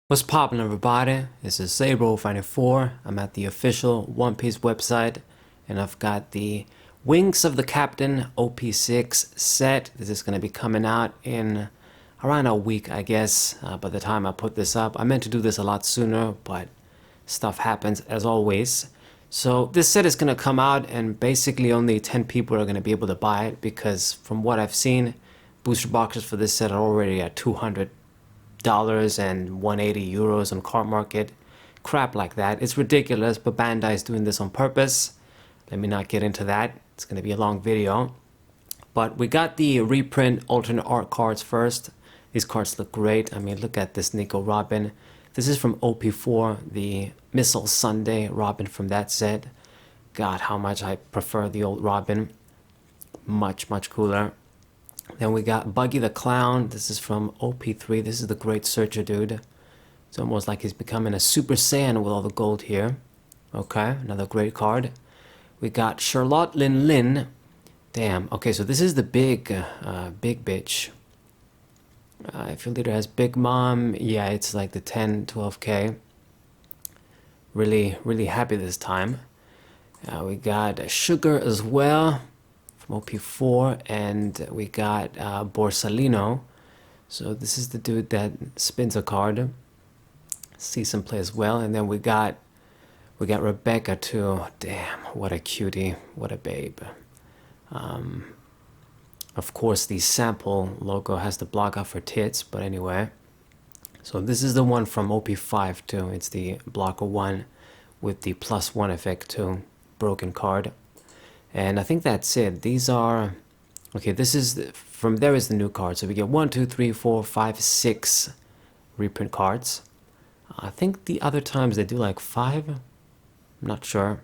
What's poppin', everybody? This is Zabro54. I'm at the official One Piece website, and I've got the Wings of the Captain OP6 set. This is going to be coming out in around a week, I guess, by the time I put this up. I meant to do this a lot sooner, but stuff happens as always. So this set is going to come out, and basically only 10 people are going to be able to buy it, because from what I've seen, booster boxes for this set are already at $200 and 180 euros on card market, crap like that. It's ridiculous, but Bandai is doing this on purpose. Let me not get into that, it's going to be a long video. But we got the reprint alternate art cards first. These cards look great. I mean, look at this Nico Robin. This is from OP4, the Missile Sunday Robin from that set. God, how much I prefer the old Robin. Much cooler. Then we got Buggy the Clown. This is from OP3. This is the Great Searcher dude. It's almost like he's becoming a Super Saiyan with all the gold here. Okay, another great card. We got Charlotte Lin Lin. Damn. Okay, so this is the big bitch. If your leader has Big Mom, yeah, it's like the 10, 12k. Really happy this time. We got Sugar as well. OP4, and we got Borsalino. So this is the dude that spins a card. Season play as well. And then we got Rebecca too. Damn, what a cutie, what a babe. Of course the sample logo has the block out for tits, but anyway. So this is the one from OP5 too. It's the blocker one with the +1 effect too. Broken card. And I think that's it. These are, okay, this is, from there is the new card. So we get 1, 2, 3, 4, 5, 6 reprint cards. I think the other times they do like 5. I'm not sure.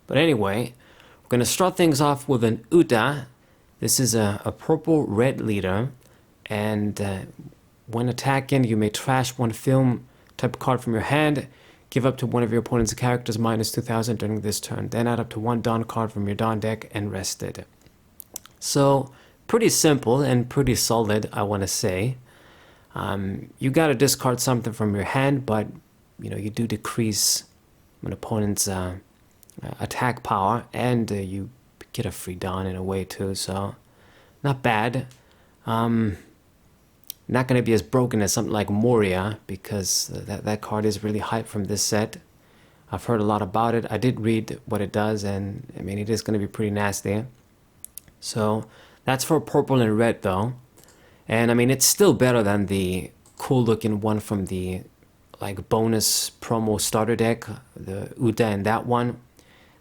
But anyway, we're going to start things off with an Uta. This is a purple red leader. And when attacking, you may trash one film type card from your hand. Give up to one of your opponent's characters minus 2,000 during this turn. Then add up to one Dawn card from your Dawn deck and rest it. So, pretty simple and pretty solid, I want to say. You got to discard something from your hand, but you know, you do decrease an opponent's attack power, and you get a free Dawn in a way too, so not bad. Not going to be as broken as something like Moria, because that card is really hyped from this set. I've heard a lot about it. I did read what it does, and I mean, it is going to be pretty nasty. So that's for purple and red though. And I mean, it's still better than the cool looking one from the like bonus promo starter deck, the Uda and that one.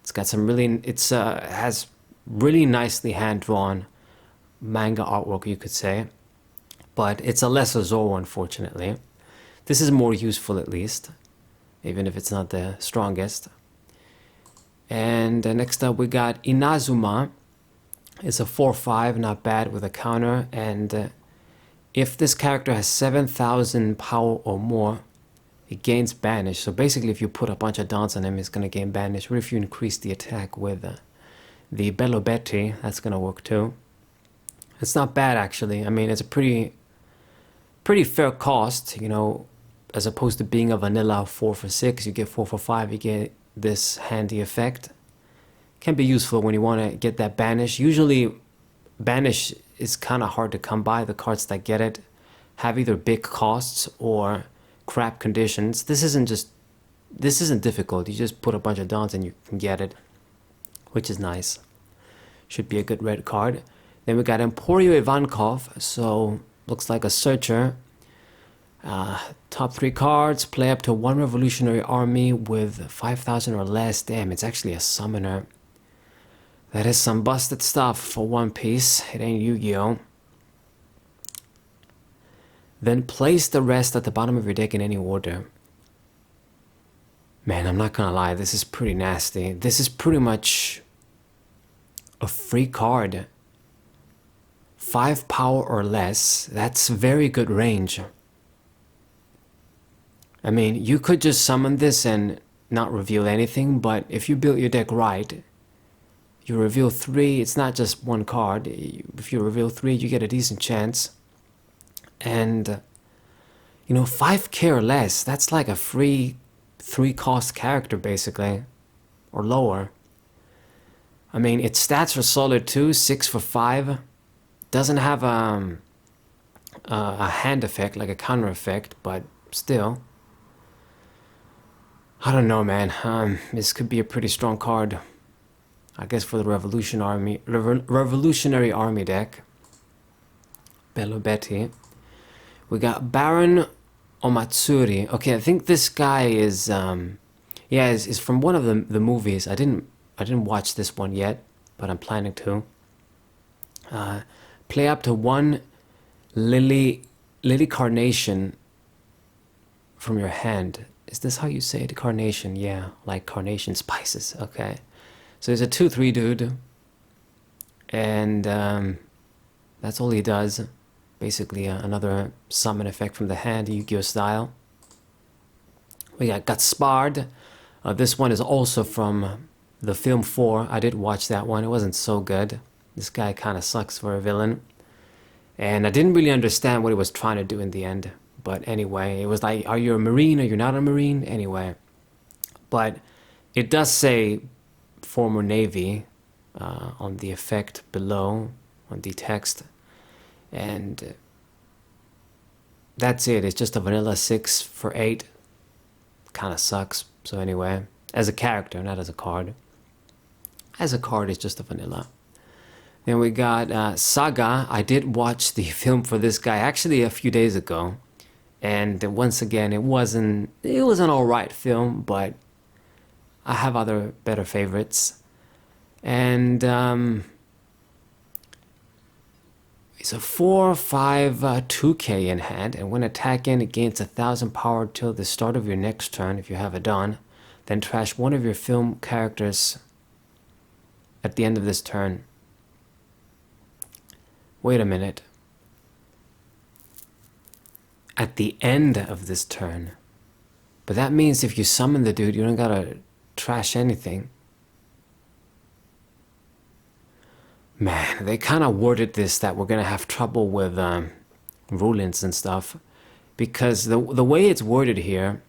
It's got some really, has really nicely hand drawn manga artwork, you could say. But it's a lesser Zoro, unfortunately. This is more useful, at least, even if it's not the strongest. And next up we got Inazuma. It's a 4/5, not bad, with a counter. And if this character has 7,000 power or more, it gains banish. So basically, if you put a bunch of dons on him, it's going to gain banish. Or if you increase the attack with the Bello Betty, that's going to work too. It's not bad, actually. I mean, it's a pretty fair cost, you know, as opposed to being a vanilla 4 for 6, you get 4 for 5, you get this handy effect. Can be useful when you want to get that banish. Usually banish is kind of hard to come by. The cards that get it have either big costs or crap conditions. This isn't difficult. You just put a bunch of dons and you can get it, which is nice. Should be a good red card. Then we got Emporio Ivankov, so looks like a searcher. Top 3 cards, play up to 1 revolutionary army with 5,000 or less. Damn, it's actually a summoner. That is some busted stuff for One Piece. It ain't Yu-Gi-Oh! Then place the rest at the bottom of your deck in any order. Man, I'm not gonna lie, this is pretty nasty. This is pretty much a free card. 5 power or less, that's very good range. I mean, you could just summon this and not reveal anything, but if you build your deck right, you reveal 3, it's not just one card. If you reveal 3, you get a decent chance. And You know, 5k or less, that's like a free 3 cost character basically, or lower. I mean, its stats are solid too, 6 for 5. Doesn't have a hand effect, like a counter effect, but still. I don't know, man. This could be a pretty strong card, I guess, for the Revolutionary Army deck. Bello Betty. We got Baron Omatsuri. Okay, I think this guy is yeah, is from one of the movies. I didn't watch this one yet, but I'm planning to. Play up to 1 Lily Carnation from your hand. Is this how you say it? Carnation, yeah, like carnation spices. Okay, so he's a 2/3 dude, and that's all he does. Basically, another summon effect from the hand, Yu-Gi-Oh style. We got Gutspard. This one is also from the film 4. I did watch that one. It wasn't so good. This guy kind of sucks for a villain. And I didn't really understand what he was trying to do in the end. But anyway, it was like, are you a Marine or you're not a Marine? Anyway. But it does say former Navy on the effect below, on the text. And that's it. It's just a vanilla 6 for 8. Kind of sucks. So anyway, as a character, not as a card. As a card, it's just a vanilla. Then we got Saga. I did watch the film for this guy actually a few days ago. And once again, it was an alright film, but I have other better favorites. And it's a 4/5 2k in hand, and when attacking, it gains 1000 power till the start of your next turn if you have a Dawn. Then trash one of your film characters at the end of this turn. Wait a minute. At the end of this turn. But that means if you summon the dude, you don't gotta trash anything. Man, they kind of worded this that we're gonna have trouble with rulings and stuff, because the way it's worded here,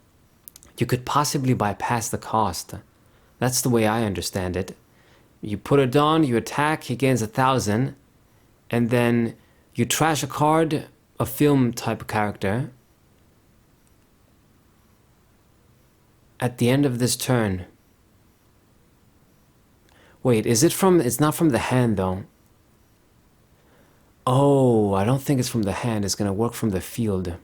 you could possibly bypass the cost. That's the way I understand it. You put it on, you attack, he gains 1000, and then you trash a card, a film type character, at the end of this turn. Wait, is it from... It's not from the hand, though. Oh, I don't think it's from the hand. It's gonna work from the field.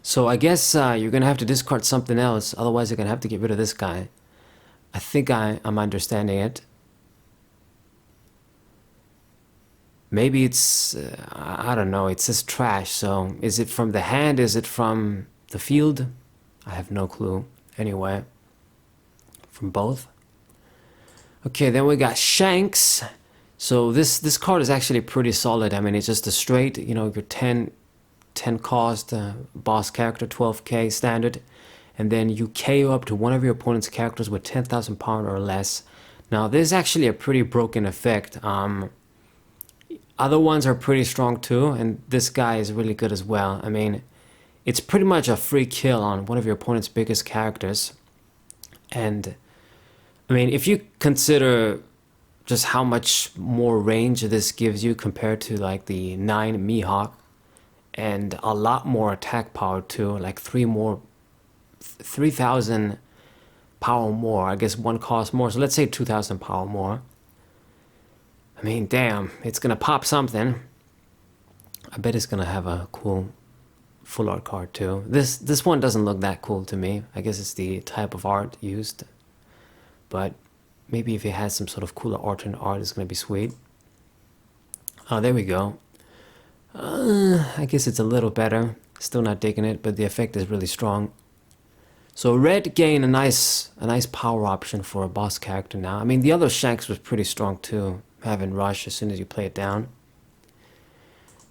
So I guess you're gonna have to discard something else. Otherwise, you're gonna have to get rid of this guy. I think I'm understanding it. Maybe it's... I don't know. It says trash. So is it from the hand? Is it from the field? I have no clue. Anyway. From both. Okay, then we got Shanks. So this card is actually pretty solid. I mean, it's just a straight, you know, your 10 cost boss character, 12k standard. And then you KO up to one of your opponent's characters with 10,000 power or less. Now, this is actually a pretty broken effect. Other ones are pretty strong too, and this guy is really good as well. I mean, it's pretty much a free kill on one of your opponent's biggest characters. And I mean, if you consider just how much more range this gives you compared to like the 9 Mihawk, and a lot more attack power too, like 3,000 power more, I guess one cost more, so let's say 2,000 power more. I mean, damn, it's gonna pop something. I bet it's gonna have a cool full art card too. This one doesn't look that cool to me. I guess it's the type of art used. But maybe if it has some sort of cooler alternate art, it's going to be sweet. Oh, there we go. I guess it's a little better. Still not digging it, but the effect is really strong. So red gain a nice power option for a boss character now. I mean, the other Shanks was pretty strong too, having rush as soon as you play it down.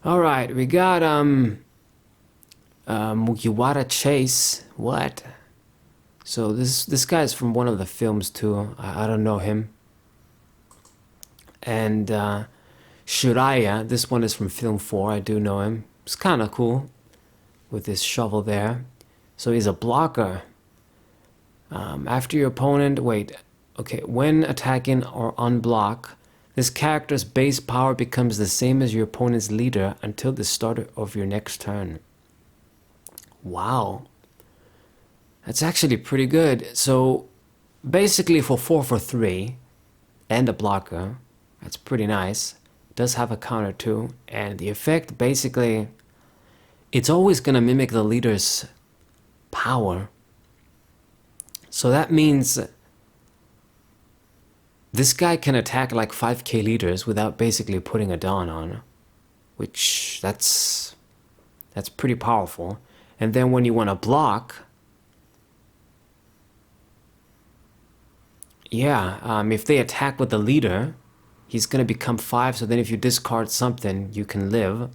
All right, we got Mugiwara Chase. What? So this guy's from one of the films too. I don't know him. And Shiraya, this one is from film 4. I do know him. It's kind of cool. with this shovel there. So he's a blocker. After your opponent, wait, okay, when attacking or unblock, this character's base power becomes the same as your opponent's leader until the start of your next turn. Wow. That's actually pretty good. So basically for 4 for 3 and a blocker, that's pretty nice. It does have a counter too, and the effect basically, it's always going to mimic the leader's power. So that means this guy can attack like 5k leaders without basically putting a Dawn on, which that's pretty powerful. And then when you want to block, yeah, if they attack with the leader, he's going to become 5, so then if you discard something, you can live.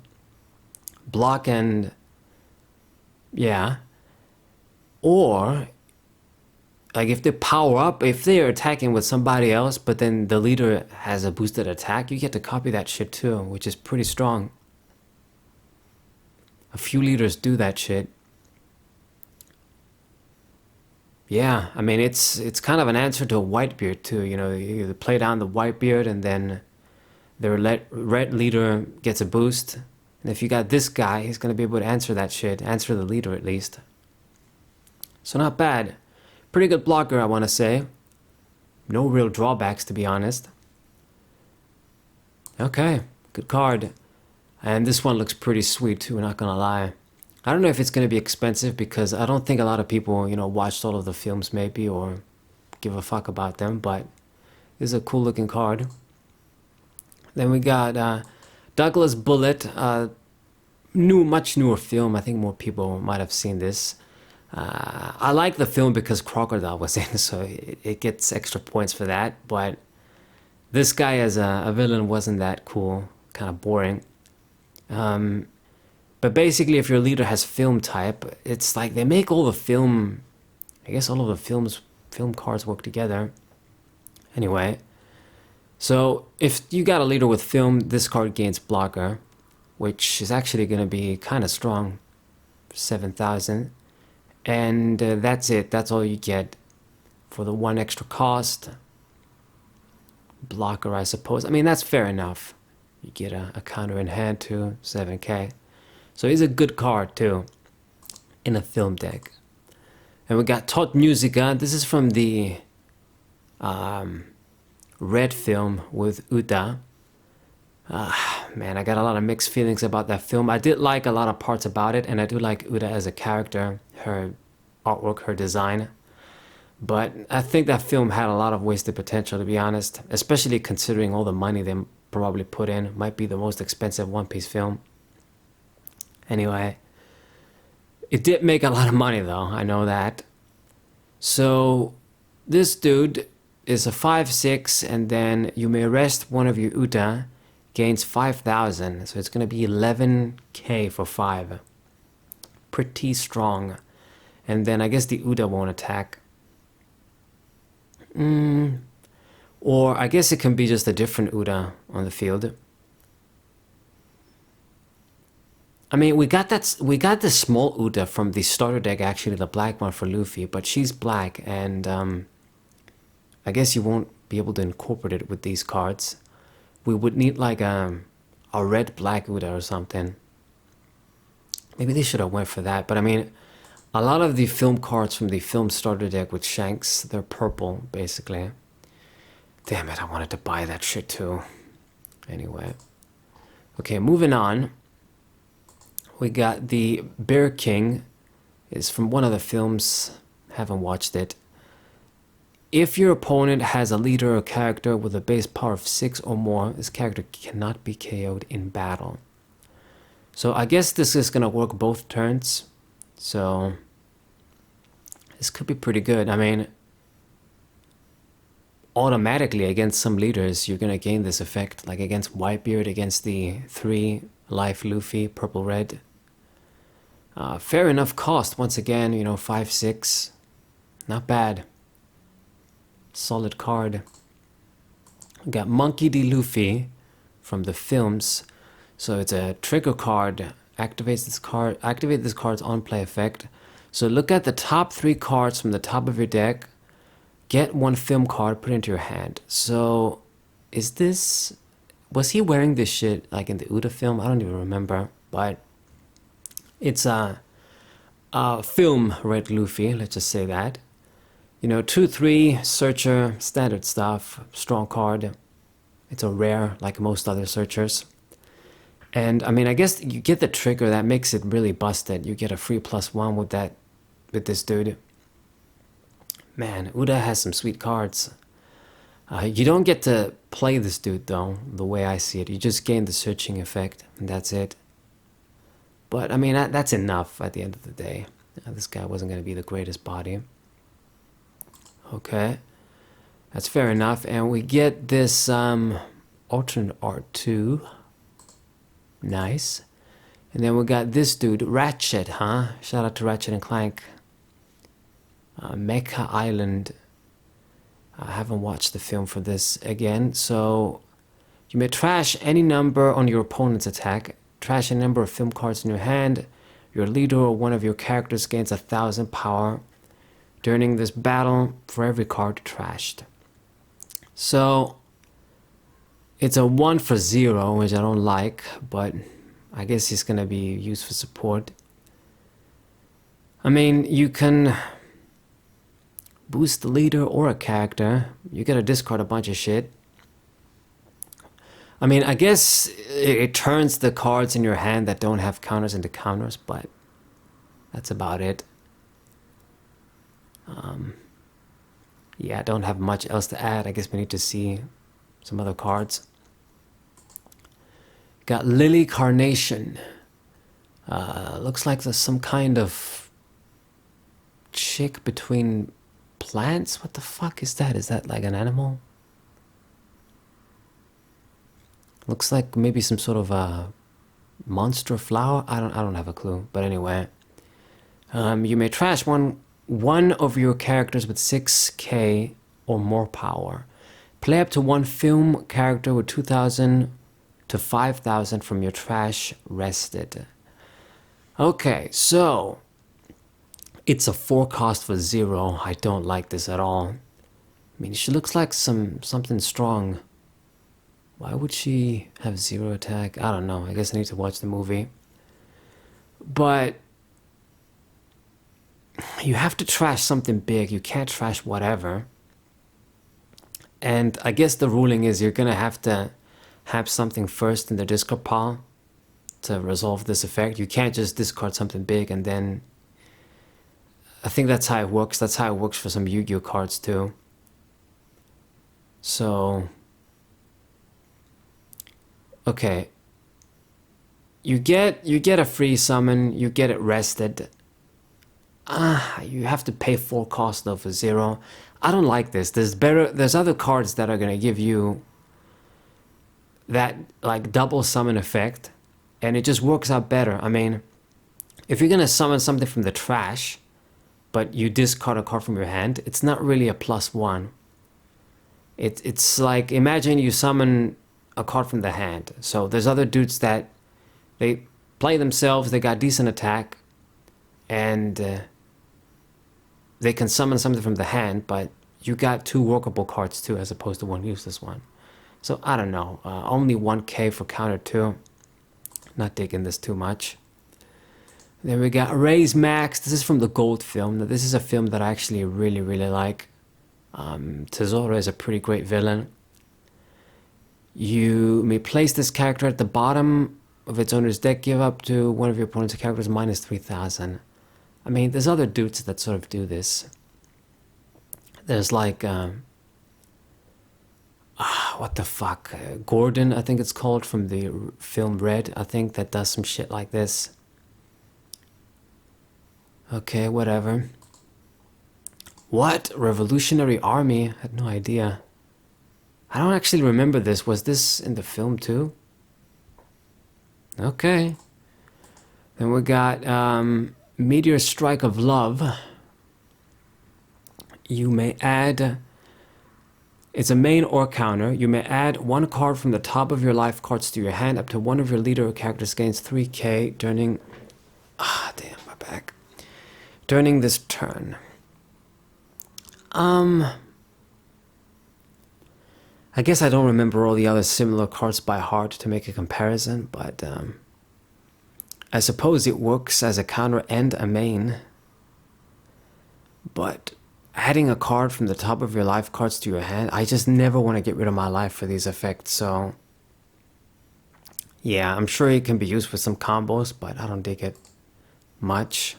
Block and... yeah. Or, like if they power up, if they're attacking with somebody else, but then the leader has a boosted attack, you get to copy that shit too, which is pretty strong. A few leaders do that shit. Yeah, I mean, it's kind of an answer to a Whitebeard too, you know, you play down the Whitebeard and then their red leader gets a boost. And if you got this guy, he's going to be able to answer that shit, answer the leader at least. So not bad. Pretty good blocker, I want to say. No real drawbacks, to be honest. Okay, good card. And this one looks pretty sweet too, not gonna lie. I don't know if it's gonna be expensive because I don't think a lot of people, you know, watched all of the films maybe or give a fuck about them, but this is a cool looking card. Then we got Douglas Bullet, much newer film. I think more people might have seen this. I like the film because Crocodile was in, so it gets extra points for that. But this guy as a villain wasn't that cool, kind of boring. But basically, if your leader has film type, it's like they make all the film, I guess all of the film cards work together. Anyway, so if you got a leader with film, this card gains blocker, which is actually going to be kind of strong, 7,000. And that's it. That's all you get for the 1 extra cost. Blocker, I suppose. I mean, that's fair enough. You get a counter in hand too, 7k. So he's a good card too, in a film deck. And we got Tot Musica. This is from the Red film with Uta. Man, I got a lot of mixed feelings about that film. I did like a lot of parts about it, and I do like Uta as a character, her artwork, her design. But I think that film had a lot of wasted potential, to be honest, especially considering all the money they probably put in. Might be the most expensive One Piece film. Anyway, it did make a lot of money though, I know that. So this dude is a 5/6, and then you may arrest one of your Uta, gains 5,000, so it's going to be 11k for 5. Pretty strong. And then I guess the Uta won't attack. Or I guess it can be just a different Uta on the field. I mean, we got the small Uta from the starter deck, actually, the black one for Luffy, but she's black, and I guess you won't be able to incorporate it with these cards. We would need like a red-black Uta or something. Maybe they should have went for that, but I mean, a lot of the film cards from the film starter deck with Shanks, they're purple, basically. Damn it, I wanted to buy that shit too. Anyway. Okay, moving on. We got the Bear King. It's from one of the films. Haven't watched it. If your opponent has a leader or character with a base power of 6 or more, this character cannot be KO'd in battle. So I guess this is going to work both turns. So this could be pretty good. I mean, automatically against some leaders, you're going to gain this effect. Like against Whitebeard, against the 3 life Luffy, purple red. Fair enough cost. Once again, you know, 5/6. Not bad. Solid card. We got Monkey D. Luffy from the films. So it's a trigger card activates this card. Activate this card's on-play effect. So look at the top 3 cards from the top of your deck. Get 1 film card, put it into your hand. So, is this... Was he wearing this shit like in the Uda film? I don't even remember. But it's a film Red Luffy, let's just say that. You know, 2/3, searcher, standard stuff, strong card. It's a rare, like most other searchers. And I mean, I guess you get the trigger that makes it really busted. You get a free +1 with that, with this dude. Man, Uda has some sweet cards. You don't get to play this dude though, the way I see it. You just gain the searching effect, and that's it. But I mean, that's enough at the end of the day. This guy wasn't going to be the greatest body. Okay, that's fair enough. And we get this alternate art too. Nice. And then we got this dude, Ratchet, huh? Shout out to Ratchet and Clank. Mecha Island. I haven't watched the film for this again. So you may trash any number on your opponent's attack. Trash a number of film cards in your hand. Your leader or one of your characters gains 1,000 power during this battle for every card trashed. So it's a 1 for 0, which I don't like, but I guess he's gonna be used for support. I mean, you can boost the leader or a character. You gotta discard a bunch of shit. I mean, I guess it turns the cards in your hand that don't have counters into counters, but that's about it. Yeah, I don't have much else to add. I guess we need to see some other cards. Got Lily Carnation. Looks like there's some kind of chick between plants. What the fuck is that? Is that like an animal? Looks like maybe some sort of a monster flower. I don't have a clue. But anyway, you may trash one of your characters with 6k or more power. Play up to 1 film character with 2,000 to 5,000 from your trash rested. Okay, so it's a 4 cost for 0. I don't like this at all. I mean, she looks like something strong. Why would she have 0 attack? I don't know. I guess I need to watch the movie. But you have to trash something big. You can't trash whatever. And I guess the ruling is you're gonna have to have something first in the discard pile to resolve this effect. You can't just discard something big and then... I think that's how it works. That's how it works for some Yu-Gi-Oh cards too. So... okay. You get a free summon, you get it rested. You have to pay 4 cost though for 0. I don't like this. There's other cards that are gonna give you that like double summon effect, and it just works out better. I mean, if you're gonna summon something from the trash, but you discard a card from your hand, it's not really a +1. It's like, imagine you summon a card from the hand. So there's other dudes that they play themselves, they got decent attack, and they can summon something from the hand, but you got 2 workable cards too, as opposed to 1 useless one. So I don't know, only 1k for counter 2. Not digging this too much. Then we got Raise Max. This is from the Gold film. Now, this is a film that I actually really, really like. Tesoro is a pretty great villain. You may place this character at the bottom of its owner's deck. Give up to one of your opponent's characters minus 3,000. I mean, there's other dudes that sort of do this. There's like, what the fuck? Gordon, I think it's called, from the film Red. I think that does some shit like this. Okay, whatever. What? Revolutionary Army? I had no idea. I don't actually remember this. Was this in the film too? Okay. Then we got Meteor Strike of Love. You may add It's a main or counter. You may add one card from the top of your life cards to your hand up to one of your leader or characters gains 3k during... Ah, damn, my back. During this turn. I guess I don't remember all the other similar cards by heart to make a comparison, but I suppose it works as a counter and a main. But adding a card from the top of your life cards to your hand, I just never want to get rid of my life for these effects, so... Yeah, I'm sure it can be used with some combos, but I don't dig it much.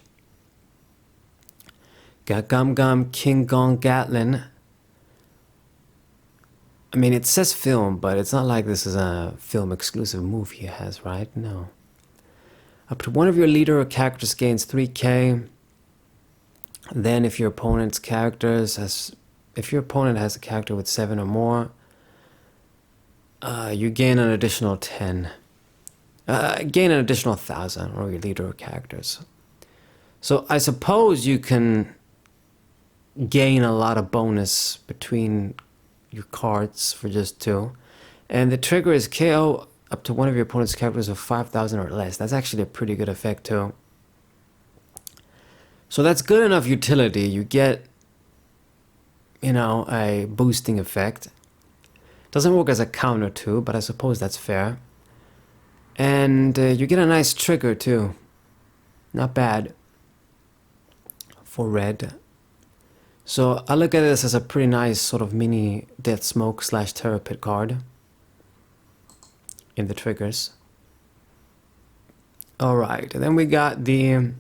Got Gum Gum King Gong Gatlin. I mean, it says film, but it's not like this is a film exclusive move he has, right? No. Up to one of your leader or characters gains 3k. Then if your opponent has a character with 7 or more, you gain an additional 10. Gain an additional 1,000 or your leader or characters. So I suppose you can gain a lot of bonus between your cards for just 2. And the trigger is KO up to one of your opponent's characters of 5,000 or less. That's actually a pretty good effect too. So that's good enough utility. You get, you know, a boosting effect. Doesn't work as a counter too, but I suppose that's fair. And you get a nice trigger too. Not bad for red. So I look at this as a pretty nice sort of mini Death Smoke / Terror Pit card in the triggers. Alright, and then we got the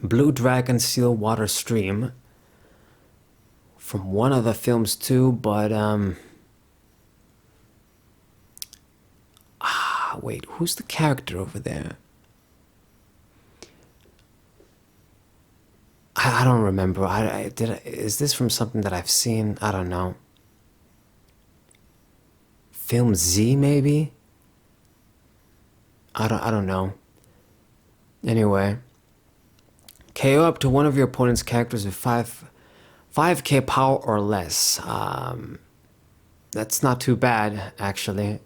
Blue Dragon Seal Water Stream from one of the films too, but wait, who's the character over there? I don't remember. Is this from something that I've seen? I don't know. Film Z maybe? I don't know. Anyway, KO up to one of your opponent's characters with 5k power or less. That's not too bad, actually.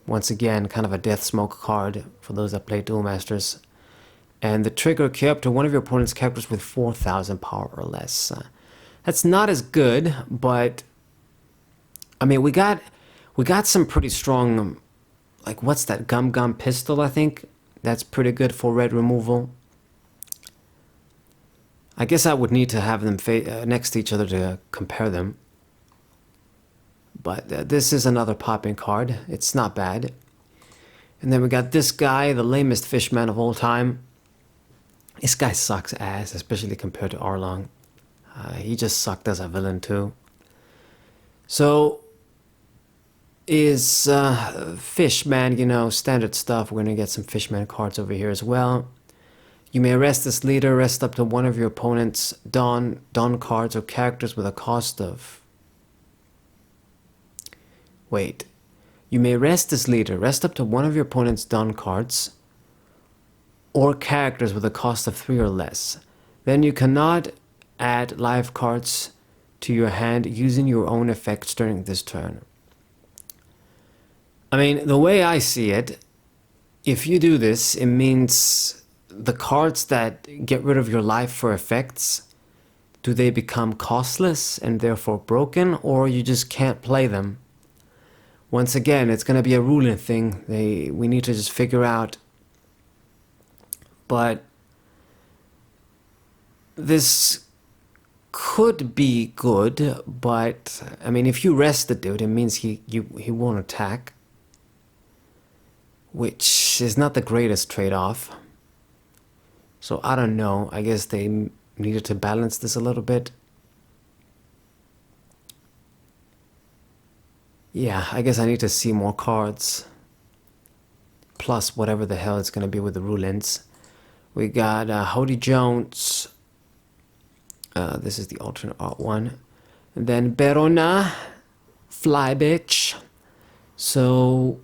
Once again, kind of a Death Smoke card for those that play Duel Masters. And the trigger KO up to one of your opponent's characters with 4,000 power or less. That's not as good, but I mean, we got some pretty strong, like what's that, Gum Gum Pistol, I think? That's pretty good for red removal. I guess I would need to have them next to each other to compare them. But this is another popping card. It's not bad. And then we got this guy, the lamest fishman of all time. This guy sucks ass, especially compared to Arlong. He just sucked as a villain too. So, is Fishman, you know, standard stuff. We're gonna get some Fishman cards over here as well. You may arrest this leader, rest up to one of your opponent's Dawn cards or characters with a cost of... Wait. You may arrest this leader, rest up to one of your opponent's Dawn cards or characters with a cost of 3 or less. Then you cannot add life cards to your hand using your own effects during this turn. I mean, the way I see it, if you do this, it means the cards that get rid of your life for effects, do they become costless and therefore broken, or you just can't play them? Once again, it's going to be a ruling thing. We need to just figure out. But this could be good, but I mean, if you rest the dude, it means he won't attack, which is not the greatest trade-off. So I don't know. I guess they needed to balance this a little bit. Yeah, I guess I need to see more cards. Plus whatever the hell it's going to be with the rule-ins. We got Hody Jones. This is the alternate art one. And then Berona. Fly bitch. So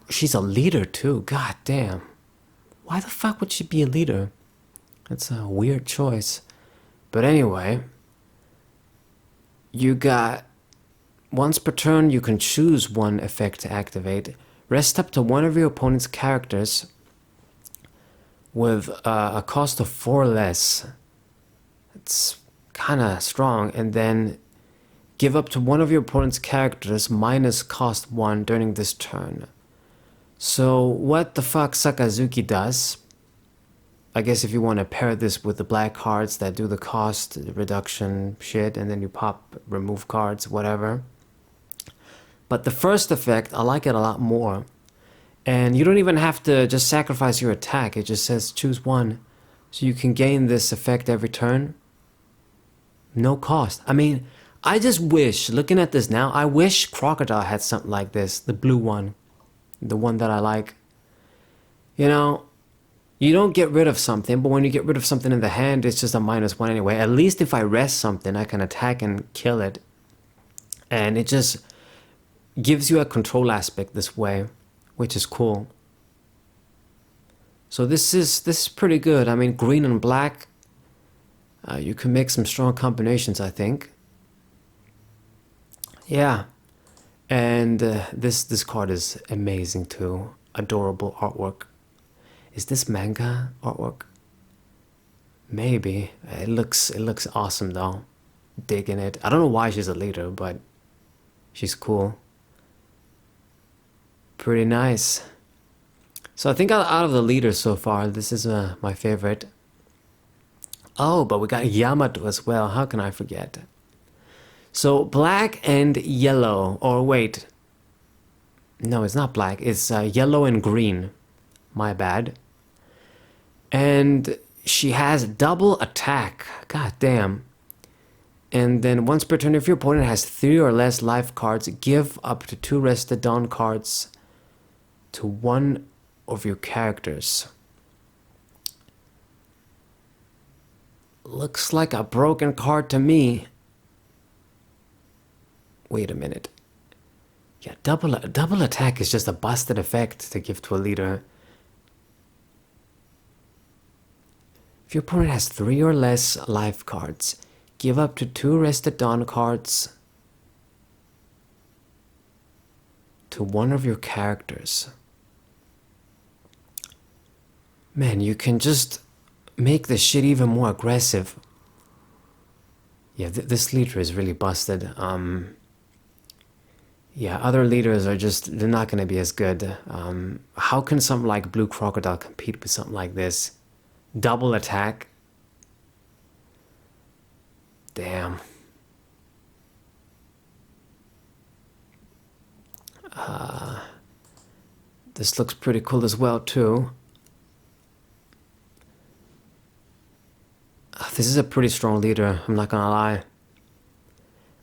she's a leader too. God damn. Why the fuck would she be a leader? That's a weird choice. But anyway. You got once per turn, you can choose one effect to activate. Rest up to one of your opponent's characters with a cost of 4 or less. It's kind of strong. And then give up to one of your opponent's characters minus cost 1 during this turn. So what the fuck Sakazuki does, I guess if you want to pair this with the black cards that do the cost reduction shit, and then you pop, remove cards, whatever. But the first effect, I like it a lot more. And you don't even have to just sacrifice your attack. It just says choose one. So you can gain this effect every turn. No cost. I mean, I just wish, looking at this now, I wish Crocodile had something like this. The blue one. The one that I like. You know, you don't get rid of something, but when you get rid of something in the hand, it's just a -1 anyway. At least if I rest something, I can attack and kill it. And it just gives you a control aspect this way, which is cool. So this is pretty good. I mean, green and black, you can make some strong combinations, I think. Yeah. And this card is amazing too. Adorable artwork. Is this manga artwork? Maybe. It looks awesome though. Digging it. I don't know why she's a leader, but she's cool. Pretty nice. So I think out of the leaders so far, this is my favorite. Oh, but we got Yamato as well. How can I forget? So black and yellow. Or wait. No, it's not black. It's yellow and green. My bad. And she has double attack. God damn. And then once per turn, if your opponent has 3 or less life cards, give up to 2 rested dawn cards to one of your characters. Looks like a broken card to me. Wait a minute. Yeah, double attack is just a busted effect to give to a leader. If your opponent has 3 or less life cards, give up to 2 rested dawn cards to one of your characters. Man, you can just make this shit even more aggressive. Yeah, this leader is really busted. Yeah, other leaders are just, they're not going to be as good. How can something like Blue Crocodile compete with something like this? Double attack. Damn. This looks pretty cool as well too. This is a pretty strong leader, I'm not gonna lie.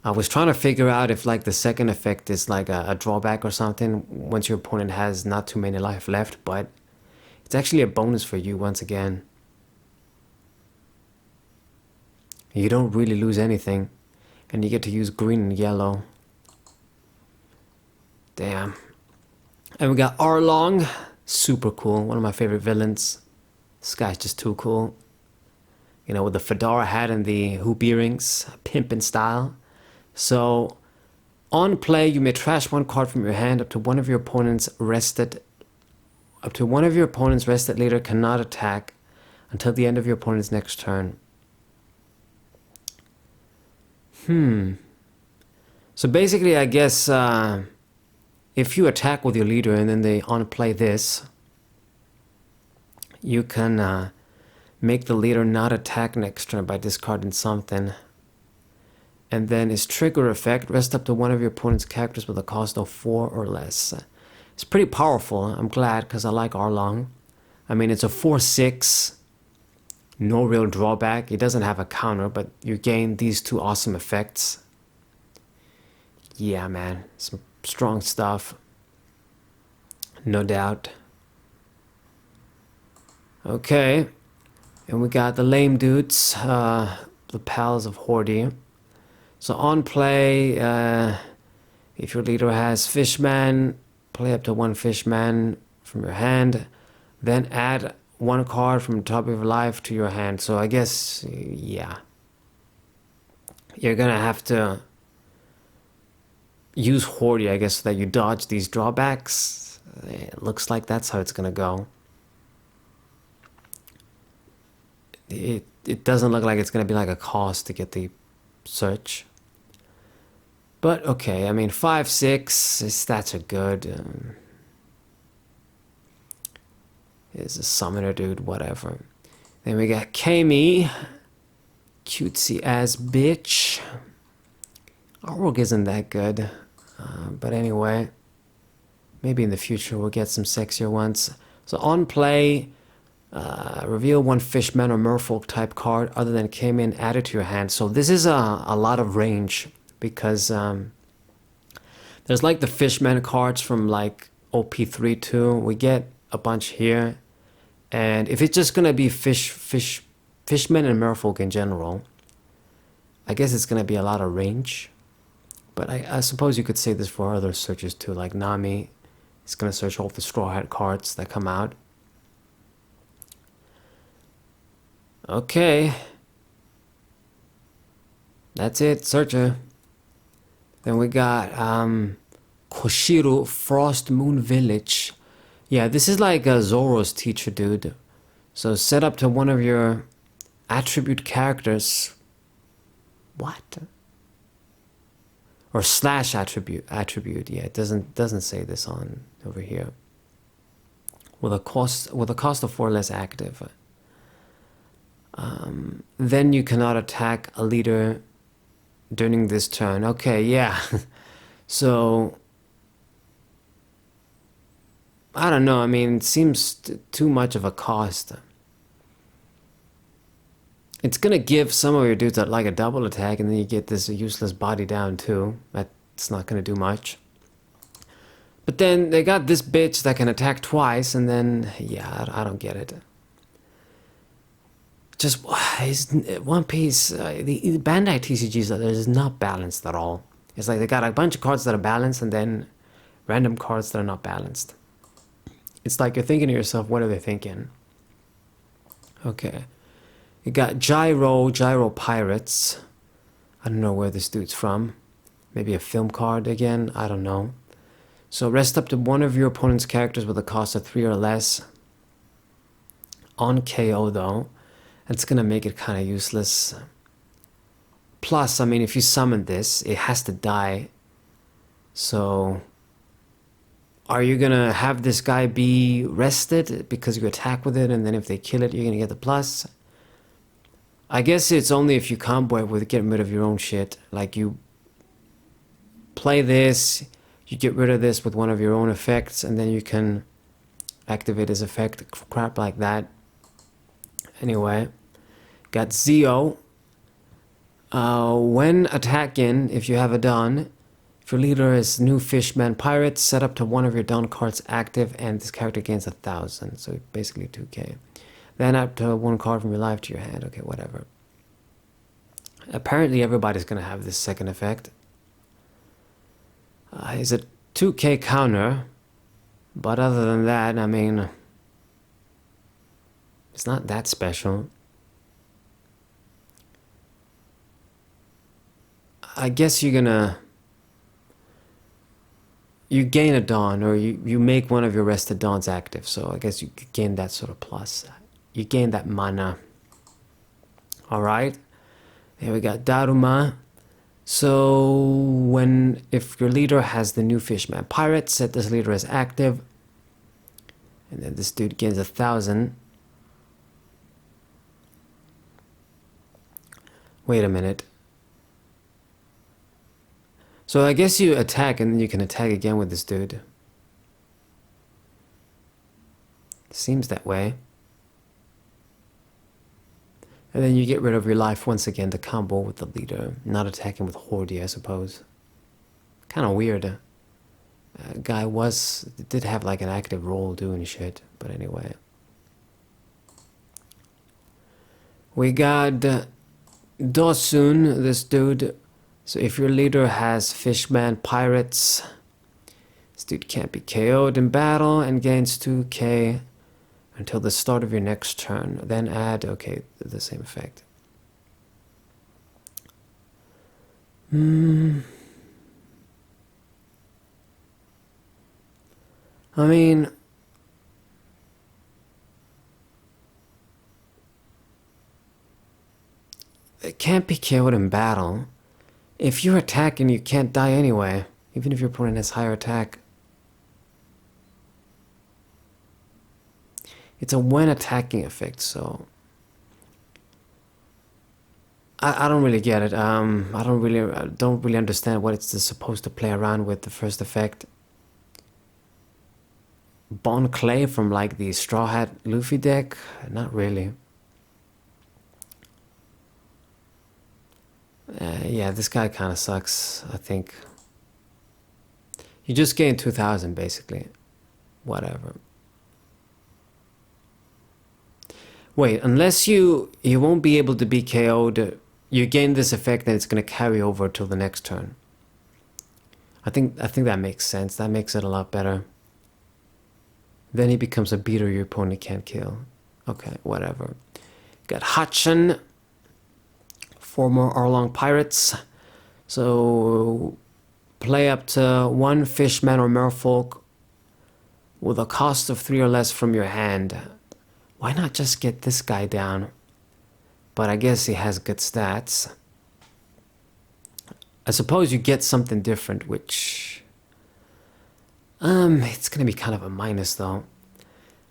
I was trying to figure out if like the second effect is like a drawback or something once your opponent has not too many life left, but it's actually a bonus for you once again. You don't really lose anything, and you get to use green and yellow. Damn. And we got Arlong, super cool, one of my favorite villains. This guy's just too cool. You know, with the fedora hat and the hoop earrings, pimpin' style. So, on play, you may trash 1 card from your hand up to one of your opponent's rested. Up to one of your opponent's rested leader cannot attack until the end of your opponent's next turn. So basically, I guess if you attack with your leader and then they on play this, you can make the leader not attack next turn by discarding something. And then his trigger effect, rest up to one of your opponent's characters with a cost of 4 or less. It's pretty powerful. I'm glad because I like Arlong. I mean, it's a 4/6. No real drawback. It doesn't have a counter, but you gain these 2 awesome effects. Yeah, man. Some strong stuff. No doubt. Okay. And we got the lame dudes. The pals of Hordy. So on play, if your leader has Fishman, play up to 1 Fishman from your hand. Then add 1 card from the top of your life to your hand. So I guess, yeah. You're gonna have to use Horde, I guess, so that you dodge these drawbacks. It looks like that's how it's gonna go. It doesn't look like it's gonna be like a cost to get the search. But okay, I mean 5/6 his stats are good. Is a summoner dude, whatever. Then we got Kami, cutesy ass bitch. Our rogue isn't that good, but anyway, maybe in the future we'll get some sexier ones. So on play, reveal one fishman or merfolk type card other than came in, add it to your hand. So this is a lot of range because there's like the fishman cards from like OP3 too. We get a bunch here, and if it's just gonna be fishmen and merfolk in general, I guess it's gonna be a lot of range. But I suppose you could say this for other searches too, like Nami. It's gonna search all the Straw Hat cards that come out. Okay. That's it, searcher. Then we got Koshiro Frost Moon Village. Yeah, this is like Zoro's teacher, dude. So set up to one of your attribute characters. What? Or slash attribute. Yeah, it doesn't say this on over here. With a cost of 4 less active. Then you cannot attack a leader during this turn. Okay, yeah. So I don't know. I mean, it seems too much of a cost. It's gonna give some of your dudes like a double attack, and then you get this useless body down too. That's not gonna do much. But then they got this bitch that can attack twice, and then yeah, I don't get it. Just One Piece, the Bandai TCGs that is not balanced at all. It's like they got a bunch of cards that are balanced, and then random cards that are not balanced. It's like you're thinking to yourself, what are they thinking? Okay. You got Gyro Pirates. I don't know where this dude's from. Maybe a film card again? I don't know. So rest up to one of your opponent's characters with a cost of 3 or less. On KO though. That's gonna make it kind of useless. Plus, I mean, if you summon this, it has to die. So are you gonna have this guy be rested because you attack with it, and then if they kill it, you're gonna get the plus? I guess it's only if you combo it with getting rid of your own shit. Like you play this, you get rid of this with one of your own effects, and then you can activate his effect, crap like that. Anyway, got Zio. When attacking, if you have a Dawn, if your leader is new Fishman Pirate, set up to one of your Dawn cards active, and this character gains 1,000, so basically 2k. Then up to one card from your life to your hand. Okay, whatever. Apparently everybody's gonna have this second effect. It's a 2k counter, but other than that, I mean, it's not that special. I guess you gain a Dawn, or you make one of your rested Dawns active, so I guess you gain that sort of plus. You gain that mana. Alright. Here we got Daruma. So if your leader has the new Fishman Pirate, set this leader as active. And then this dude gains 1,000. Wait a minute. So I guess you attack, and then you can attack again with this dude. Seems that way. And then you get rid of your life once again to combo with the leader. Not attacking with Horde, I suppose. Kind of weird. Guy did have like an active role doing shit. But anyway. We got Dosun, this dude. So if your leader has Fishman Pirates, this dude can't be KO'd in battle and gains 2k until the start of your next turn. Then add, okay, the same effect. I mean, it can't be KO'd in battle. If you're attacking, you can't die anyway, even if your opponent has higher attack. It's a when attacking effect, so I don't really get it. I don't really understand what it's supposed to play around with the first effect. Bon Clay from like the Straw Hat Luffy deck? Not really. Yeah, this guy kind of sucks, I think. You just gain 2,000 basically. Whatever. Wait, unless you won't be able to be KO'd, you gain this effect and it's gonna carry over till the next turn. I think that makes sense. That makes it a lot better. Then he becomes a beater your opponent can't kill. Okay, whatever. Got Hachin, former Arlong Pirates. So play up to 1 Fishman or Merfolk with a cost of 3 or less from your hand. Why not just get this guy down? But I guess he has good stats. I suppose you get something different, which... it's gonna be kind of a minus though.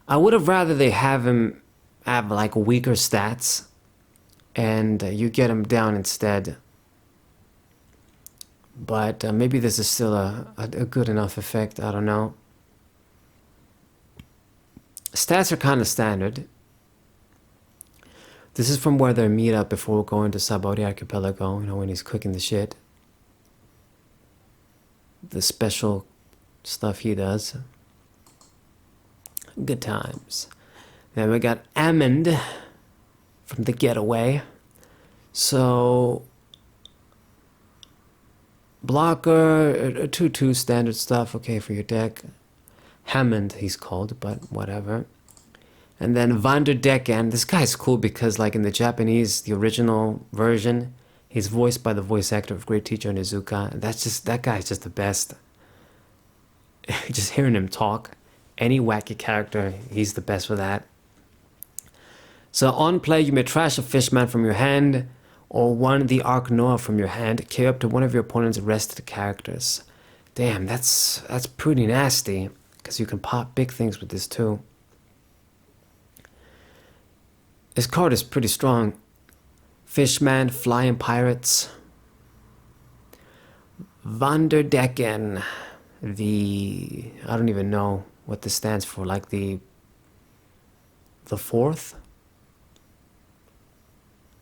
I would have rather they have him have like weaker stats and you get him down instead. But maybe this is still a good enough effect, I don't know. Stats are kind of standard. This is from where they meet up before going to Sabaody Archipelago, you know, when he's cooking the shit. The special stuff he does. Good times. Then we got Amond from the Getaway. So blocker, 2/2 standard stuff, okay for your deck. Hammond he's called, but whatever. And then Vanderdecken. This guy's cool because like in the Japanese, the original version, he's voiced by the voice actor of Great Teacher Onizuka. And that guy's just the best. Just hearing him talk, any wacky character, he's the best for that. So on play, you may trash a Fishman from your hand, or one the Arc Noah from your hand, KO up to one of your opponent's rested characters. Damn, that's pretty nasty, because you can pop big things with this too. This card is pretty strong. Fishman, Flying Pirates. Vanderdecken. I don't even know what this stands for, like the fourth?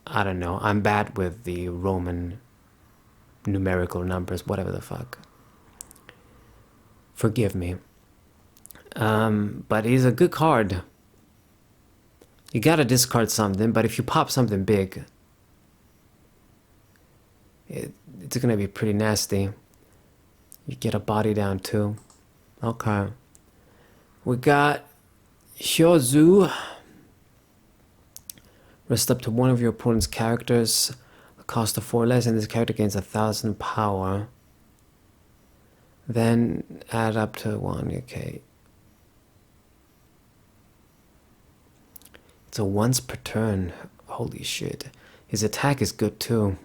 I don't know. I'm bad with the Roman numerical numbers, whatever the fuck. Forgive me. But he's a good card. You gotta discard something, but if you pop something big, it's gonna be pretty nasty. You get a body down too. Okay. We got Hyozu. Rest up to one of your opponent's characters. The cost of 4 less, and this character gains 1,000 power. Then add up to 1, okay. It's a once per turn. Holy shit. His attack is good too.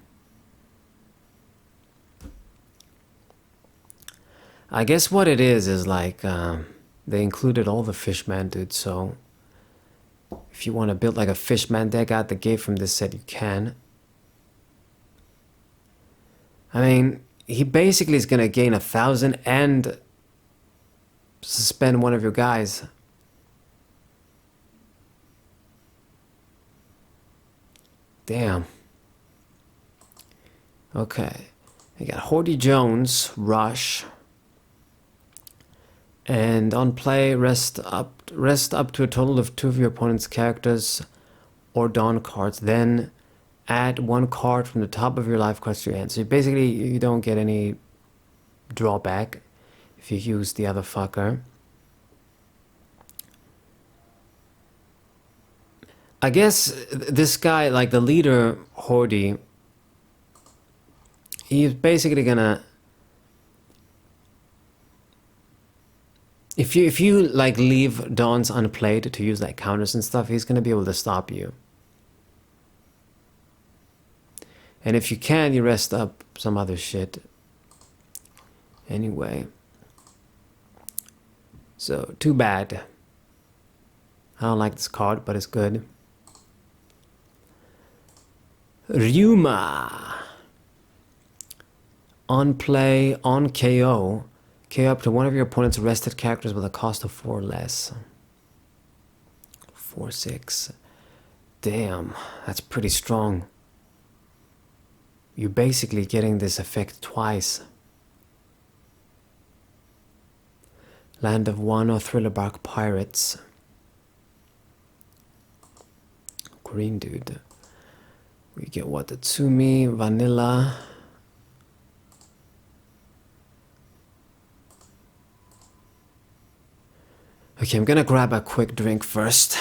I guess what it is like they included all the Fishman dudes, so if you want to build like a Fishman deck out the gate from this set, you can. I mean, he basically is gonna gain 1,000 and suspend one of your guys. Damn. Okay. You got Hordy Jones, Rush. And on play, rest up to a total of 2 of your opponent's characters or Dawn cards. Then add 1 card from the top of your life cards to your hand. So basically, you don't get any drawback if you use the other fucker. I guess this guy, like the leader, Hordy, he's basically gonna If you like leave dawns unplayed to use like counters and stuff, he's gonna be able to stop you. And if you can, you rest up some other shit. Anyway. So, too bad. I don't like this card, but it's good. Ryuma. On play, on KO. KO up to one of your opponent's rested characters with a cost of 4 or less. 4/6. Damn, that's pretty strong. You're basically getting this effect twice. Land of One or Thrillerbark Pirates. Green dude. We get Watatsumi, Vanilla. Okay, I'm gonna grab a quick drink first.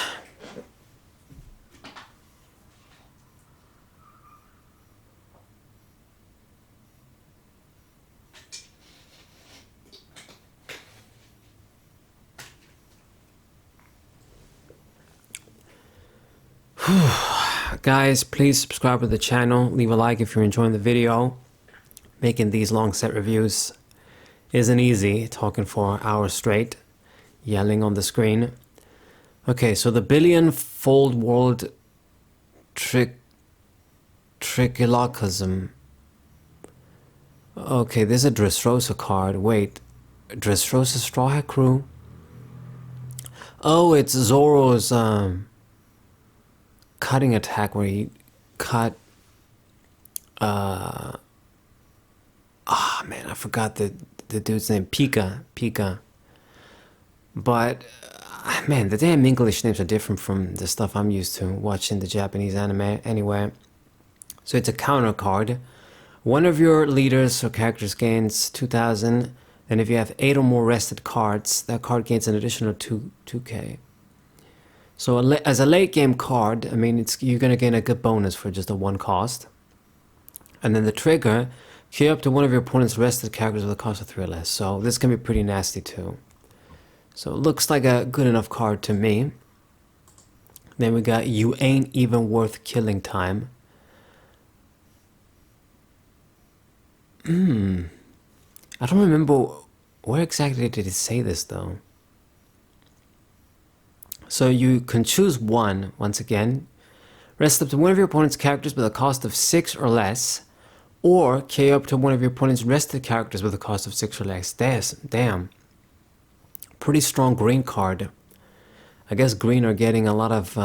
Guys, please subscribe to the channel, leave a like if you're enjoying the video. Making these long set reviews isn't easy, talking for hours straight, yelling on the screen. Okay, so the billion-fold world trichologism. Okay, there's a Dressrosa card. Wait, Dressrosa Straw Hat Crew? Oh, it's Zoro's cutting attack where he cut man, I forgot the dude's name. Pika. But man, the damn English names are different from the stuff I'm used to watching the Japanese anime anyway. So it's a counter card. One of your leaders or characters gains 2,000, and if you have 8 or more rested cards, that card gains an additional 2k. So as a late game card, I mean, you're gonna gain a good bonus for just a 1 cost. And then the trigger, cue up to one of your opponent's rested characters with a cost of 3 or less. So this can be pretty nasty too. So it looks like a good enough card to me. Then we got You Ain't Even Worth Killing Time. I don't remember where exactly did it say this though. So you can choose one, once again. Rest up to one of your opponent's characters with a cost of 6 or less, or KO up to one of your opponent's rested characters with a cost of 6 or less. Damn. Pretty strong green card. I guess green are getting a lot of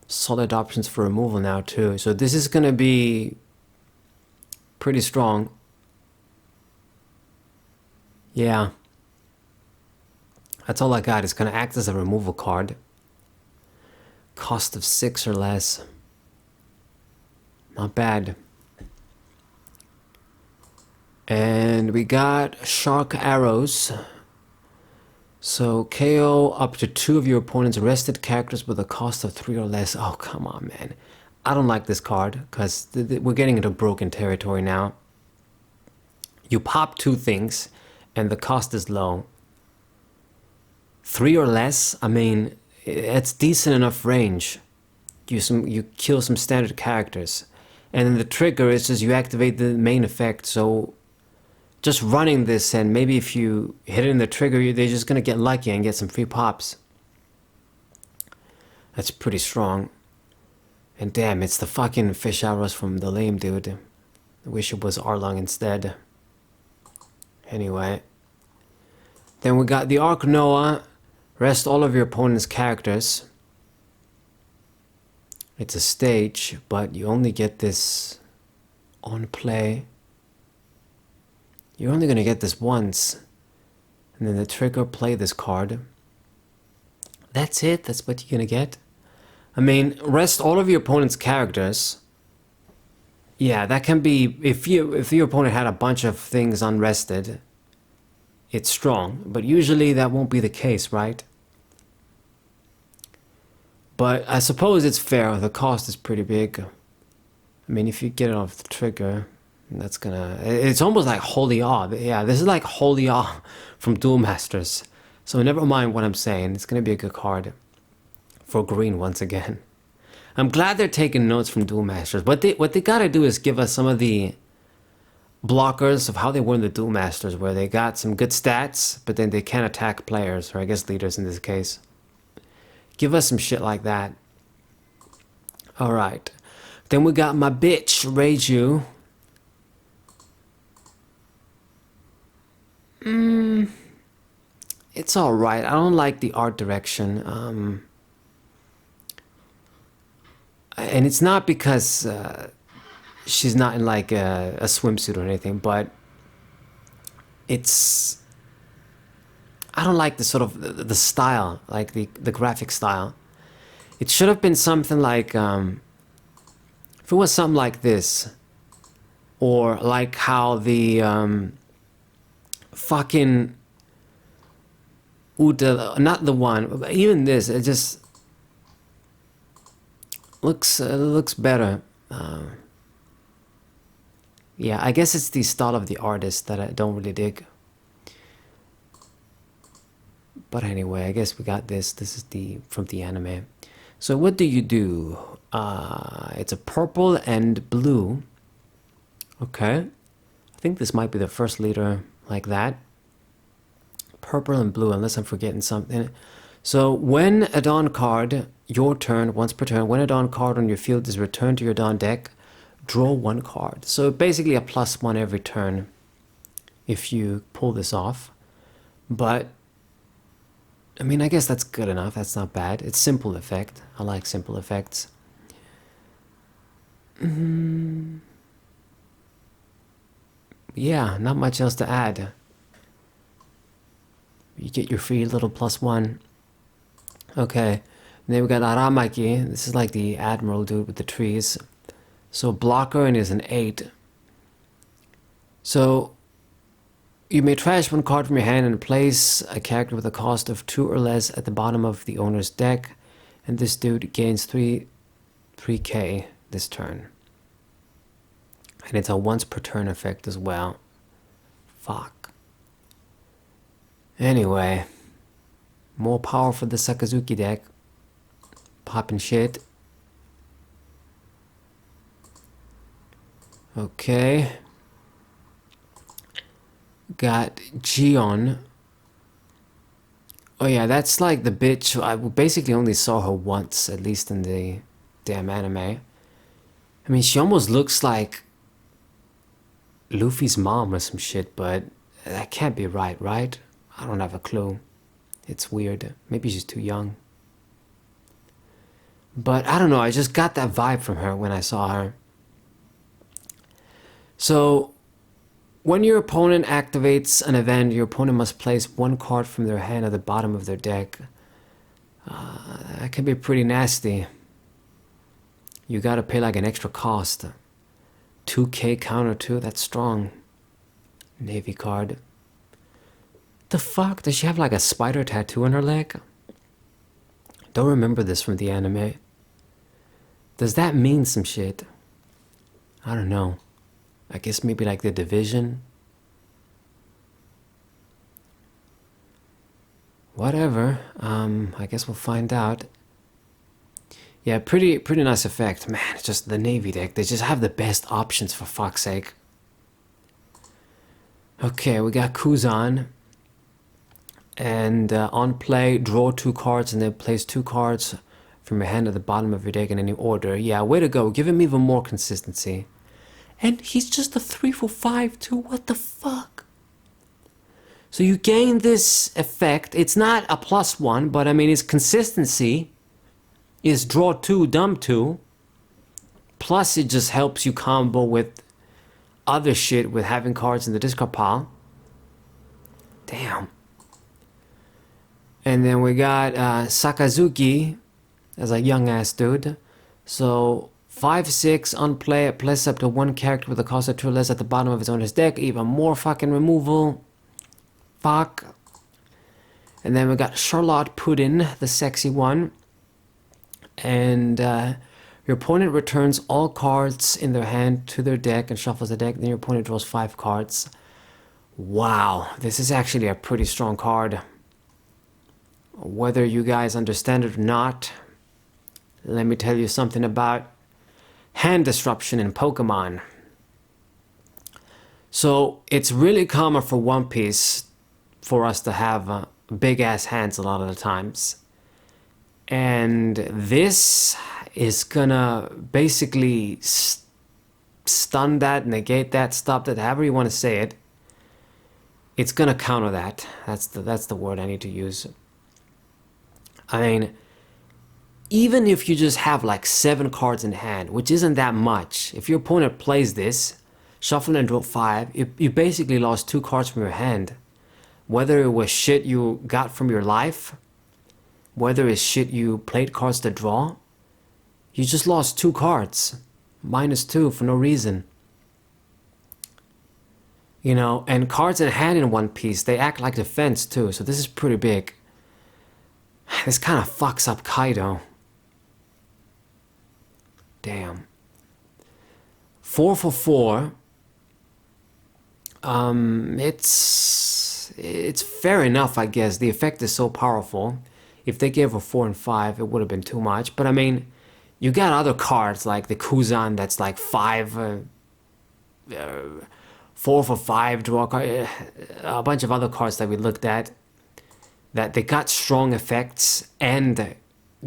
solid options for removal now too. So this is going to be pretty strong. Yeah. That's all I got. It's going to act as a removal card. Cost of 6 or less. Not bad. And we got Shark Arrows. So KO up to 2 of your opponent's rested characters with a cost of 3 or less. Oh, come on, man. I don't like this card because we're getting into broken territory now. You pop 2 things and the cost is low. 3 or less, I mean, it's decent enough range. You kill some standard characters. And then the trigger is just you activate the main effect. So just running this, and maybe if you hit it in the trigger, they're just going to get lucky and get some free pops. That's pretty strong. And damn, it's the fucking fish arrows from the lame dude. I wish it was Arlong instead. Anyway. Then we got the Arc Noah. Rest all of your opponent's characters. It's a stage, but you only get this on play. You're only going to get this once. And then the trigger, play this card. That's it? That's what you're going to get? I mean, rest all of your opponent's characters. Yeah, that can be... If your opponent had a bunch of things unrested, it's strong. But usually that won't be the case, right? But I suppose it's fair. The cost is pretty big. I mean, if you get it off the trigger... That's gonna... It's almost like Holy Awe. Yeah, this is like Holy Awe from Duel Masters. So never mind what I'm saying. It's going to be a good card for green once again. I'm glad they're taking notes from Duel Masters. What they got to do is give us some of the blockers of how they were in the Duel Masters, where they got some good stats, but then they can't attack players, or I guess leaders in this case. Give us some shit like that. Alright. Then we got my bitch, Reiju. It's alright. I don't like the art direction. And it's not because she's not in like a swimsuit or anything, but it's... I don't like the sort of the style, like the graphic style. It should have been something like... if it was something like this, or like how the fucking Uta, not the one, but even this, it just looks better. Yeah, I guess it's the style of the artist that I don't really dig. But anyway, I guess we got this. This is from the anime. So what do? It's a purple and blue. Okay. I think this might be the first leader like that. Purple and blue, unless I'm forgetting something. So when a Dawn card, your turn, once per turn, when a Dawn card on your field is returned to your Dawn deck, draw one card. So basically a +1 every turn if you pull this off. But, I mean, I guess that's good enough. That's not bad. It's simple effect. I like simple effects. Yeah, not much else to add. You get your free little +1. Okay. And then we got Aramaki. This is like the Admiral dude with the trees. So blocker and is an 8. So you may trash one card from your hand and place a character with a cost of 2 or less at the bottom of the owner's deck. And this dude gains 3k this turn. And it's a once per turn effect as well. Fuck. Anyway, more power for the Sakazuki deck. Popping shit. Okay. Got Gion. Oh yeah, that's like the bitch. I basically only saw her once, at least in the damn anime. I mean, she almost looks like Luffy's mom or some shit, but that can't be right, right? I don't have a clue. It's weird. Maybe she's too young. But I don't know, I just got that vibe from her when I saw her. So, when your opponent activates an event, your opponent must place one card from their hand at the bottom of their deck. That can be pretty nasty. You gotta pay like an extra cost. 2k counter 2, that's strong. Navy card. The fuck? Does she have like a spider tattoo on her leg? Don't remember this from the anime. Does that mean some shit? I don't know. I guess maybe like the division. Whatever. I guess we'll find out. Yeah, pretty nice effect. Man, it's just the Navy deck. They just have the best options, for fuck's sake. Okay, we got Kuzan. And on play, draw 2 cards and then place 2 cards from your hand at the bottom of your deck in any order. Yeah, way to go. Give him even more consistency. And he's just a 3 for 5 too. What the fuck? So you gain this effect. It's not a +1, but I mean his consistency is draw 2, dump 2. Plus it just helps you combo with other shit with having cards in the discard pile. Damn. And then we got Sakazuki as a young ass dude. So 5/6 on play, place up to 1 character with a cost of 2 or less at the bottom of his owner's deck. Even more fucking removal. Fuck. And then we got Charlotte Puddin, the sexy one. And your opponent returns all cards in their hand to their deck and shuffles the deck. Then your opponent draws 5 cards. Wow, this is actually a pretty strong card. Whether you guys understand it or not, let me tell you something about hand disruption in Pokemon. So it's really common for One Piece for us to have big ass hands a lot of the times. And this is gonna basically stun that, negate that, stop that, however you want to say it. It's gonna counter that. That's the word I need to use. I mean, even if you just have like 7 cards in hand, which isn't that much, if your opponent plays this, shuffle and draw 5, you basically lost 2 cards from your hand. Whether it was shit you got from your life, whether it's shit you played cards to draw, you just lost 2 cards. -2 for no reason. You know, and cards in hand in One Piece, they act like defense too, so this is pretty big. This kind of fucks up Kaido. Damn. 4 for 4. It's fair enough, I guess. The effect is so powerful. If they gave a 4 and 5, it would have been too much. But I mean, you got other cards like the Kuzan that's like 4 for 5 draw card, a bunch of other cards that we looked at that they got strong effects and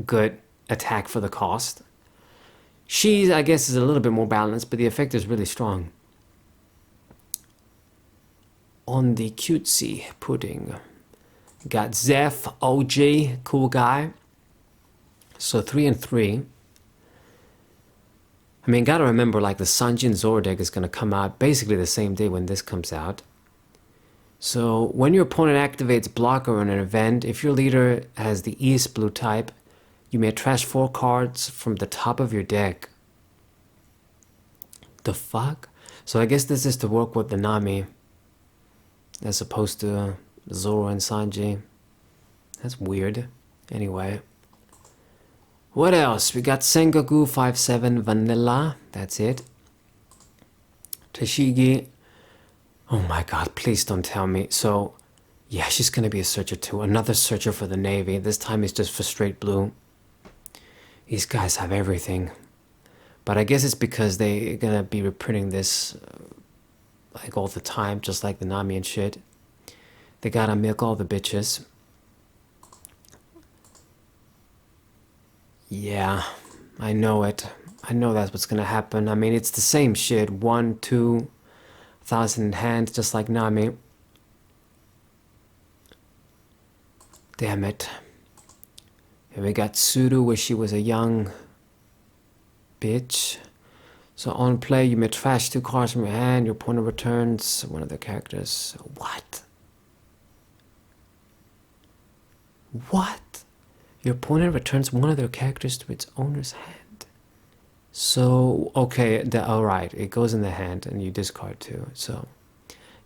good attack for the cost. She, I guess, is a little bit more balanced, but the effect is really strong. On the cutesy pudding, got Zeph, OG, cool guy. So 3 and 3. I mean, gotta remember, like, the Sanjin Zoro deck is gonna come out basically the same day when this comes out. So when your opponent activates blocker in an event, if your leader has the East blue type, you may trash 4 cards from the top of your deck. The fuck? So I guess this is to work with the Nami as opposed to Zoro and Sanji. That's weird. Anyway. What else? We got Sengoku 5/7 Vanilla. That's it. Tashigi. Oh my god, please don't tell me. So, yeah, she's gonna be a searcher too. Another searcher for the Navy. This time it's just for straight blue. These guys have everything. But I guess it's because they're gonna be reprinting this like all the time, just like the Nami and shit. They gotta milk all the bitches. Yeah, I know it. I know that's what's gonna happen. I mean, it's the same shit. 1, 2,000 in hand, just like Nami. Damn it. And we got Tsuru, where she was a young bitch. So on play, you may trash 2 cards from your hand. Your opponent returns one of their characters. What? What? Your opponent returns one of their characters to its owner's hand. So, okay, alright, it goes in the hand and you discard 2. So,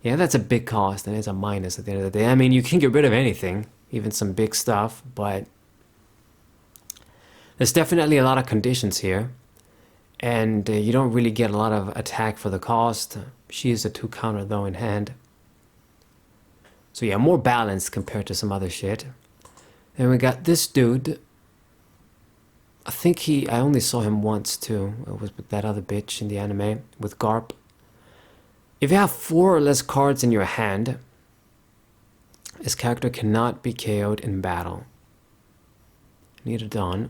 yeah, that's a big cost and it's a minus at the end of the day. I mean, you can get rid of anything, even some big stuff, but there's definitely a lot of conditions here. And you don't really get a lot of attack for the cost. She is a 2 counter though in hand. So yeah, more balanced compared to some other shit. And we got this dude. I think I only saw him once too. It was with that other bitch in the anime, with Garp. If you have 4 or less cards in your hand, this character cannot be KO'd in battle. Neither Dawn.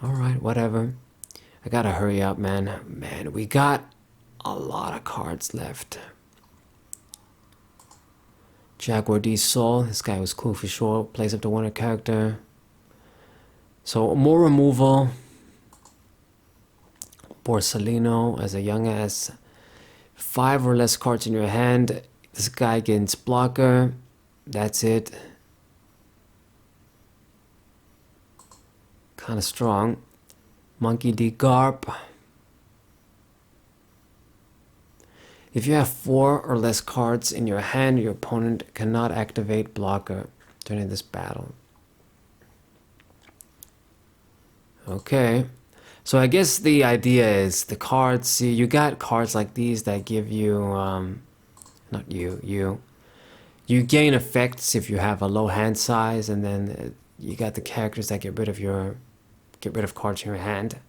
Alright, whatever. I gotta hurry up, man. Man, we got a lot of cards left. Jaguar D Soul, this guy was cool for sure. Plays up to 1 character. So more removal. Borsalino as a young ass. 5 or less cards in your hand. This guy gains blocker. That's it. Kind of strong. Monkey D Garp. If you have 4 or less cards in your hand, your opponent cannot activate blocker during this battle. Okay. So I guess the idea is the cards, see, you got cards like these that give you, not you You gain effects if you have a low hand size, and then you got the characters that get rid of cards in your hand,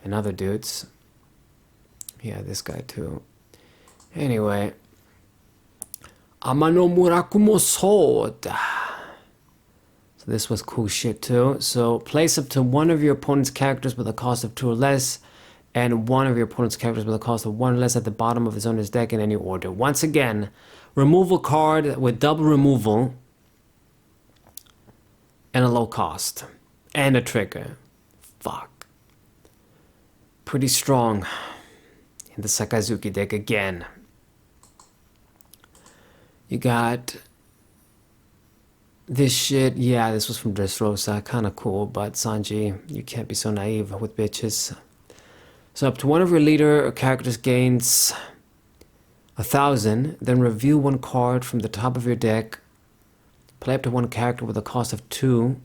and other dudes. Yeah, this guy too. Anyway, Amano Murakumo Sword. So this was cool shit too. So place up to one of your opponent's characters with a cost of 2 or less, and one of your opponent's characters with a cost of 1 or less at the bottom of his owner's deck in any order. Once again, remove a card with double removal and a low cost. And a trigger. Fuck. Pretty strong in the Sakazuki deck again. You got this shit. Yeah, this was from Dressrosa. Kinda cool, but Sanji, you can't be so naive with bitches. So up to one of your leader or characters gains 1,000, then reveal one card from the top of your deck. Play up to one character with a cost of 2.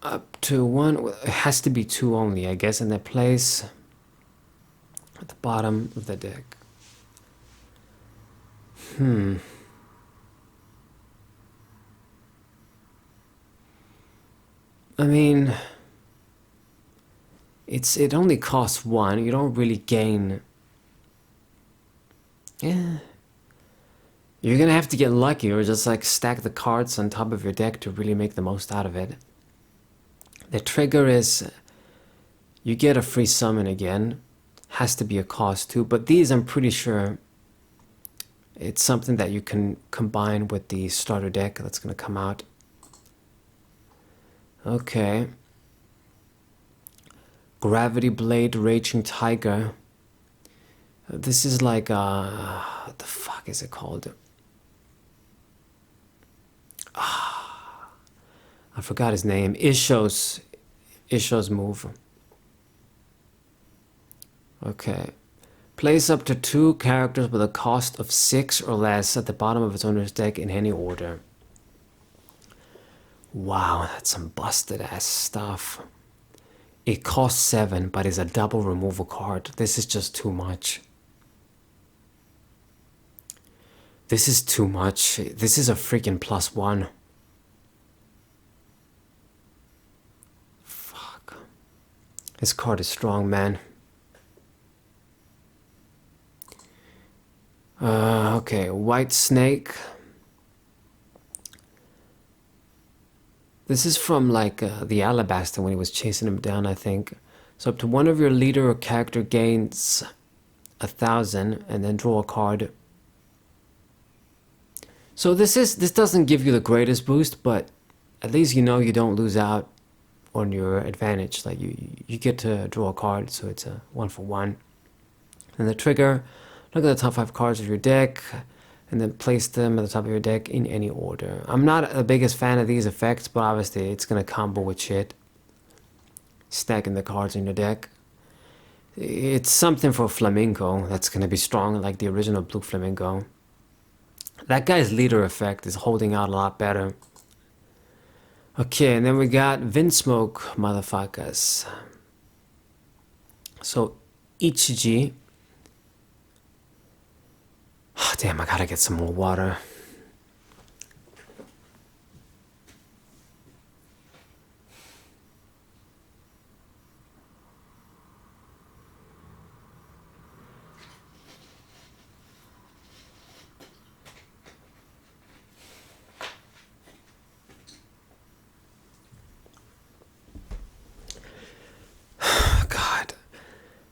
Up to one, it has to be 2 only, I guess, and then place at the bottom of the deck. I mean, it only costs 1. You don't really gain. Yeah. You're gonna have to get lucky or just like stack the cards on top of your deck to really make the most out of it. The trigger is you get a free summon again. Has to be a cost too, but these I'm pretty sure it's something that you can combine with the starter deck that's gonna come out. Okay. Gravity Blade Raging Tiger. This is like what the fuck is it called? I forgot his name. Isho's move. Okay. Place up to 2 characters with a cost of 6 or less at the bottom of its owner's deck in any order. Wow, that's some busted ass stuff. It costs 7, but is a double removal card. This is just too much. This is too much. This is a freaking +1. Fuck. This card is strong, man. Okay, White Snake. This is from like the Alabaster when he was chasing him down, I think. So up to one of your leader or character gains 1,000 and then draw a card. So this doesn't give you the greatest boost, but at least you know you don't lose out on your advantage. Like you get to draw a card, so it's a 1-for-1. And the trigger, look at the top 5 cards of your deck, and then place them at the top of your deck in any order. I'm not the biggest fan of these effects, but obviously it's gonna combo with shit. Stacking the cards in your deck. It's something for Flamingo that's gonna be strong, like the original Blue Flamingo. That guy's leader effect is holding out a lot better. Okay, and then we got Windsmoke, motherfuckers. So, Ichiji. Oh, damn, I gotta get some more water.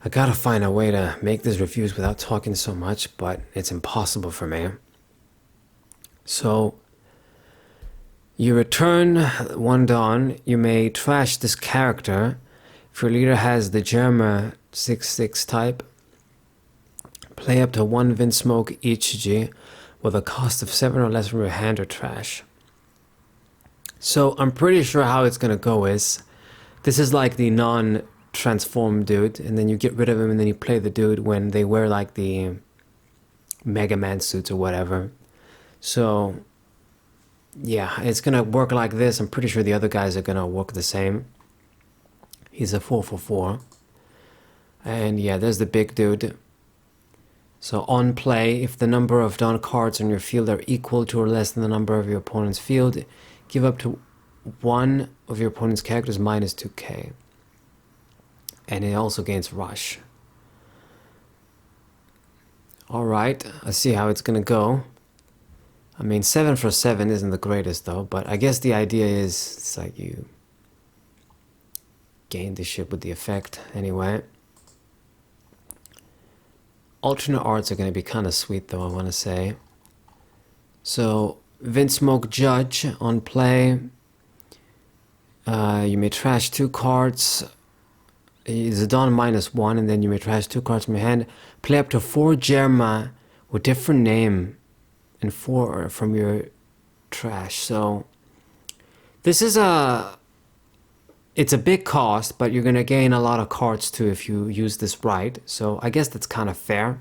I gotta find a way to make these reviews without talking so much, but it's impossible for me. So, you return one dawn, you may trash this character. If your leader has the Germa 6/6 type, play up to 1 Windsmoke Ichiji with a cost of 7 or less from your hand or trash. So, I'm pretty sure how it's gonna go is, this is like the non-transform dude, and then you get rid of him and then you play the dude when they wear like the Mega Man suits or whatever. So yeah, it's gonna work like this. I'm pretty sure the other guys are gonna work the same. He's a 4/4, and yeah, there's the big dude. So on play, if the number of drawn cards on your field are equal to or less than the number of your opponent's field, give up to one of your opponent's characters minus 2k. And it also gains rush. Alright, I see how it's gonna go. I mean, 7 for 7 isn't the greatest though, but I guess the idea is it's like you gain the ship with the effect anyway. Alternate arts are going to be kind of sweet though, I want to say. So, Windsmoke Judge on play. You may trash 2 cards. It's a Dawn -1, and then you may trash 2 cards from your hand. Play up to 4 Germa with different name and 4 from your trash. So, this is it's a big cost, but you're going to gain a lot of cards too if you use this right. So I guess that's kind of fair.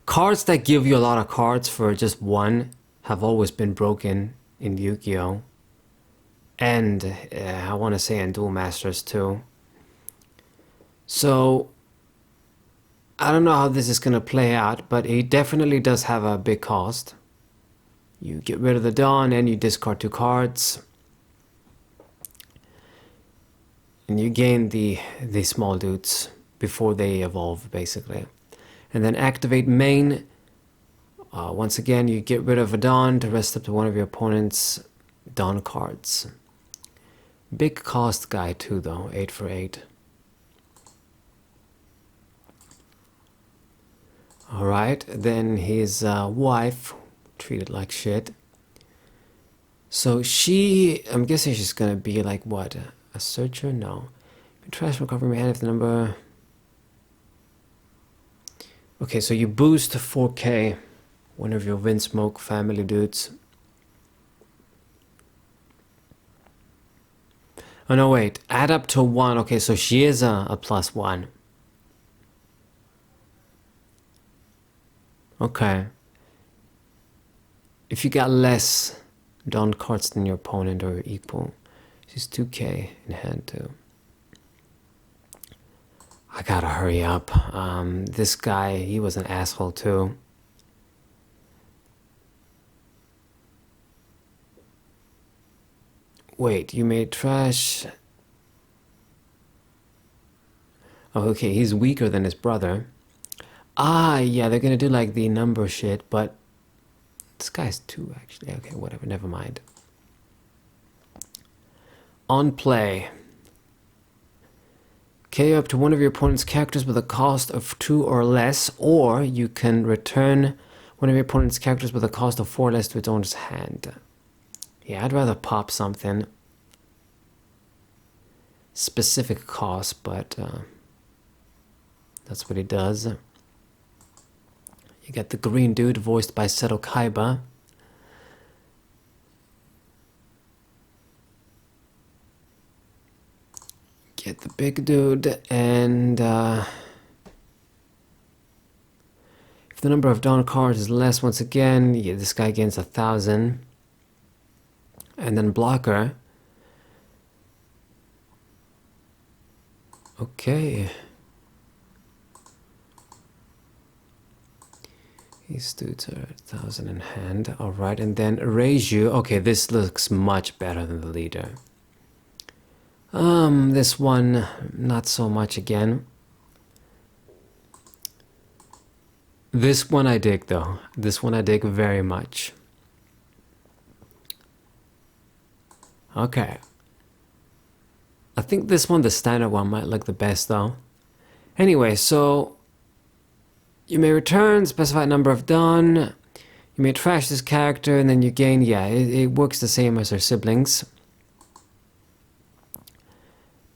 Cards that give you a lot of cards for just 1 have always been broken in Yu-Gi-Oh! And I want to say in Duel Masters too. So I don't know how this is going to play out, but it definitely does have a big cost. You get rid of the Dawn and you discard 2 cards. And you gain the small dudes before they evolve, basically. And then activate main. Once again, you get rid of a Dawn to rest up to one of your opponent's Dawn cards. Big cost guy too, though. 8 for 8. Alright, then his wife, treated like shit. So I'm guessing she's gonna be like, what? A searcher? No. Trash from covering my hand if the number... Okay, so you boost to 4k one of your Windsmoke family dudes. Oh no, wait. Add up to 1. Okay, so she is a +1. Okay. If you got less Dawn cards than your opponent or equal, she's 2k in hand too. I gotta hurry up. This guy, he was an asshole too. Wait, you made trash. Oh, okay, he's weaker than his brother. Ah, yeah, they're gonna do like the number shit, but this guy's 2 actually. Okay, whatever, never mind. On play. KO up to one of your opponent's characters with a cost of 2 or less, or you can return one of your opponent's characters with a cost of 4 or less to its owner's hand. Yeah, I'd rather pop something. Specific cost, but that's what he does. You get the green dude voiced by Seto Kaiba. Get the big dude, and if the number of Dawn cards is less, once again, yeah, this guy gains 1,000. And then blocker. Okay. These dudes are 1,000 in hand. Alright, and then Reiju. Okay, this looks much better than the leader. This one, not so much again. This one I dig though. This one I dig very much. Okay. I think this one, the standard one, might look the best though. Anyway, so you may return specified number of Dawn. You may trash this character and then you gain, yeah, it works the same as her siblings.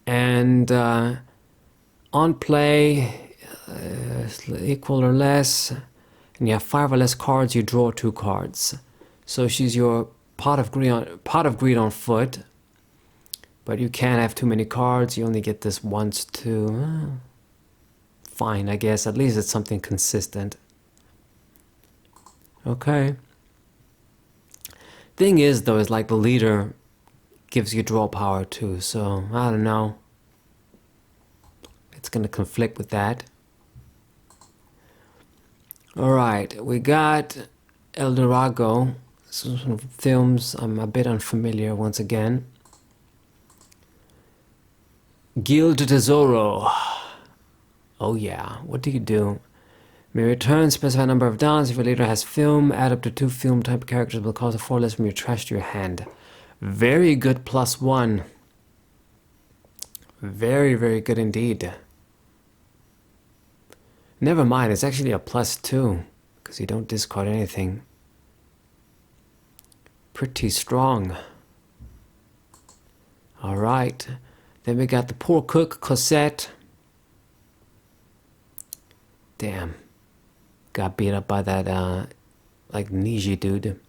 And on play, equal or less, and you have 5 or less cards, you draw 2 cards. So she's your pot of greed on foot, but you can't have too many cards. You only get this once too. Fine, I guess. At least it's something consistent. Okay. Thing is, though, is like the leader gives you draw power too. So I don't know. It's gonna conflict with that. Alright, we got El Dorado. Some films I'm a bit unfamiliar once again. Guild Tesoro. Oh yeah, what do you do? May return specified number of dons. If your leader has film, add up to 2 film type characters will cost 4 less from your trash to your hand. Very good +1. Very, very good indeed. Never mind, it's actually a +2 because you don't discard anything. Pretty strong. Alright. Then we got the Poor Cook Cosette. Damn. Got beat up by that, like, Niji dude.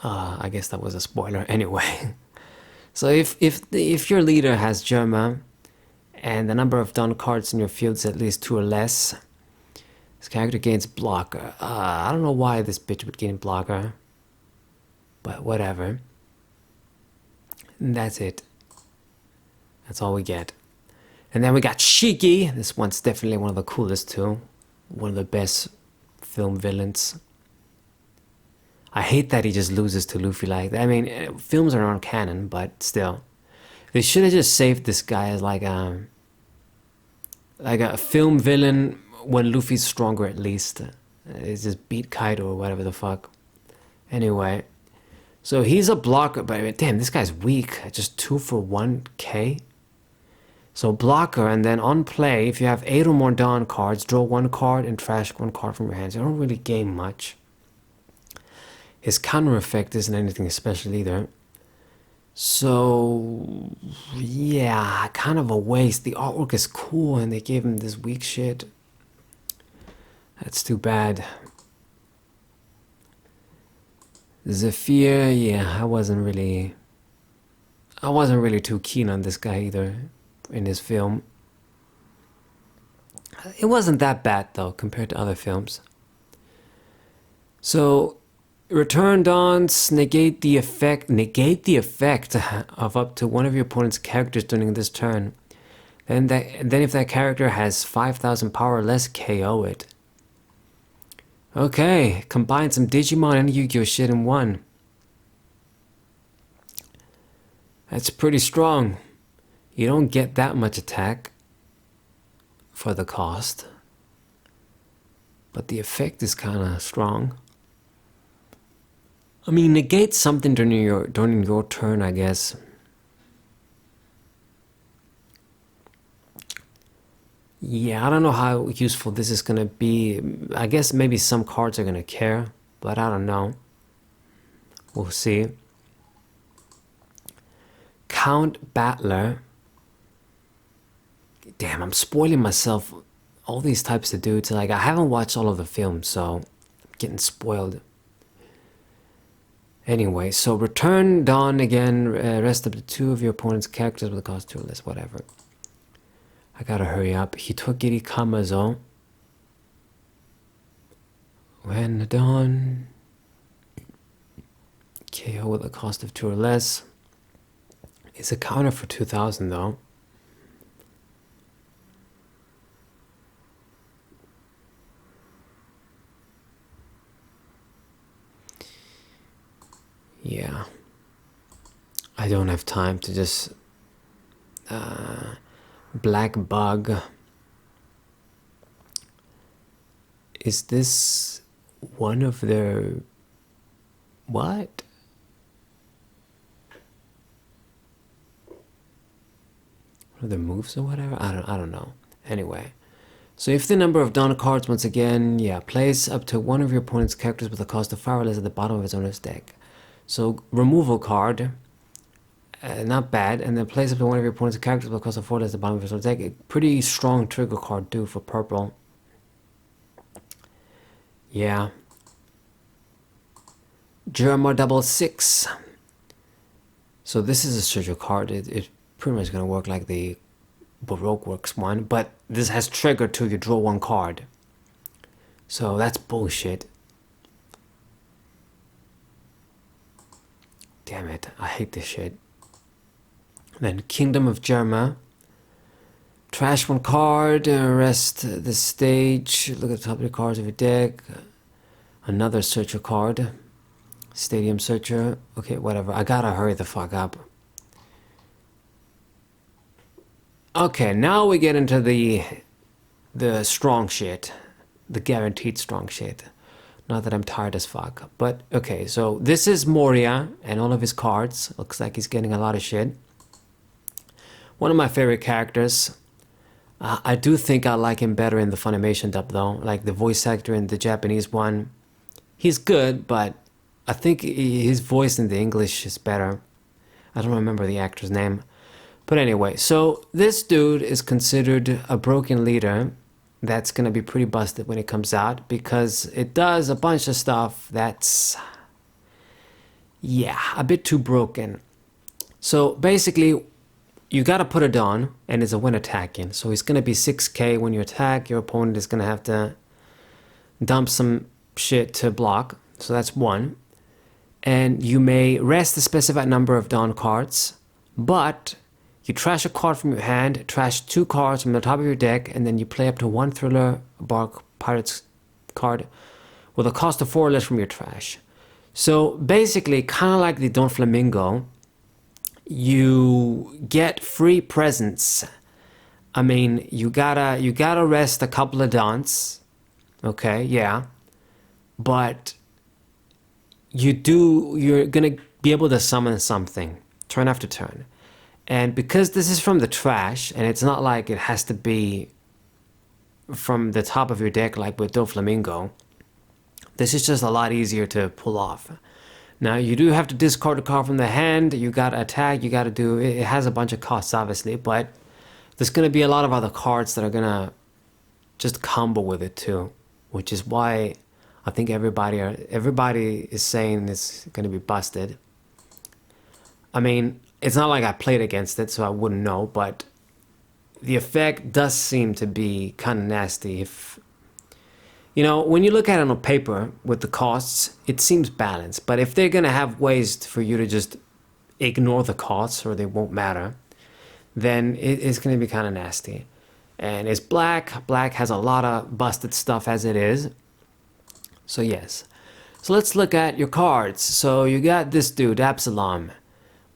I guess that was a spoiler anyway. So if your leader has Germa, and the number of Don cards in your field is at least 2 or less, this character gains blocker. I don't know why this bitch would gain blocker, but whatever. And that's it. That's all we get. And then we got Shiki. This one's definitely one of the coolest too. One of the best film villains. I hate that he just loses to Luffy like that. I mean, films are not canon, but still. They should have just saved this guy as like a film villain when Luffy's stronger at least. It's just beat Kaido or whatever the fuck. Anyway. So he's a blocker, but damn, this guy's weak. Just 2 for 1k. So blocker, and then on play, if you have 8 or more Dawn cards, draw 1 card and trash 1 card from your hands. You don't really gain much. His counter effect isn't anything special either. So yeah, kind of a waste. The artwork is cool and they gave him this weak shit. That's too bad. Zephyr, yeah, I wasn't really too keen on this guy either in this film. It wasn't that bad though compared to other films. So return dons negate the effect of up to one of your opponent's characters during this turn. Then if that character has 5,000 power or less, KO it. Okay, combine some Digimon and Yu-Gi-Oh shit in one. That's pretty strong. You don't get that much attack for the cost, but the effect is kind of strong. I mean, negate something during your turn, I guess. Yeah, I don't know how useful this is gonna be. I guess maybe some cards are gonna care, but I don't know. We'll see. Count Battler. Damn, I'm spoiling myself. All these types of dudes. Like, I haven't watched all of the films, so I'm getting spoiled. Anyway, so return Dawn again. Rest up to 2 of your opponent's characters with a cost 2 or less, whatever. I gotta hurry up. Hitokiri Kamazo. When the Dawn. KO with a cost of 2 or less. It's a counter for 2,000 though. Yeah. I don't have time to just... Black Bug. Is this one of their... What? What are their moves or whatever? I don't know. Anyway. So if the number of Dawn cards, once again, yeah, place up to 1 of your opponent's characters with a cost of 5 or less at the bottom of his owner's deck. So removal card, not bad, and then place up to 1 of your opponent's characters with a cost of 4 or less at the bottom of his owner's deck. A pretty strong trigger card too for purple. Yeah. Germa 66. So this is a Surgical card. It's pretty much gonna work like the Baroque Works one, but this has trigger till you draw 1 card. So that's bullshit. Damn it, I hate this shit. Then Kingdom of Germa. trash one card, rest the stage, look at the top of the cards of your deck. Another searcher card. Stadium searcher. Okay, whatever. I gotta hurry the fuck up. Okay, now we get into the strong shit. The guaranteed strong shit. Not that I'm tired as fuck. But, okay, so this is Moria and all of his cards. Looks like he's getting a lot of shit. One of my favorite characters. I do think I like him better in the Funimation dub though. Like the voice actor in the Japanese one. He's good, but I think his voice in the English is better. I don't remember the actor's name. But anyway, so this dude is considered a broken leader that's going to be pretty busted when it comes out because it does a bunch of stuff that's, yeah, a bit too broken. So basically, you got to put it on, and it's a when attacking. So he's going to be 6k when you attack. Your opponent is going to have to dump some shit to block. So that's one. And you may rest a specified number of Dawn cards, but you trash a card from your hand, trash 2 cards from the top of your deck, and then you play up to 1 Thriller Bark Pirates card with a cost of 4 or less from your trash. So basically, kind of like the Don Flamingo, you get free presents. I mean, you gotta rest a couple of Dons, okay, yeah, but you're gonna be able to summon something turn after turn. And because this is from the trash, and it's not like it has to be from the top of your deck like with Doflamingo, this is just a lot easier to pull off. Now, you do have to discard a card from the hand, you gotta attack, you gotta do, it has a bunch of costs obviously, but there's gonna be a lot of other cards that are gonna just combo with it too, which is why I think everybody is saying it's gonna be busted. I mean, it's not like I played against it, so I wouldn't know, but the effect does seem to be kind of nasty. If, you know, when you look at it on paper with the costs, it seems balanced. But if they're going to have ways for you to just ignore the costs or they won't matter, then it's going to be kind of nasty. And it's black. Black has a lot of busted stuff as it is. So yes. So let's look at your cards. So you got this dude, Absalom.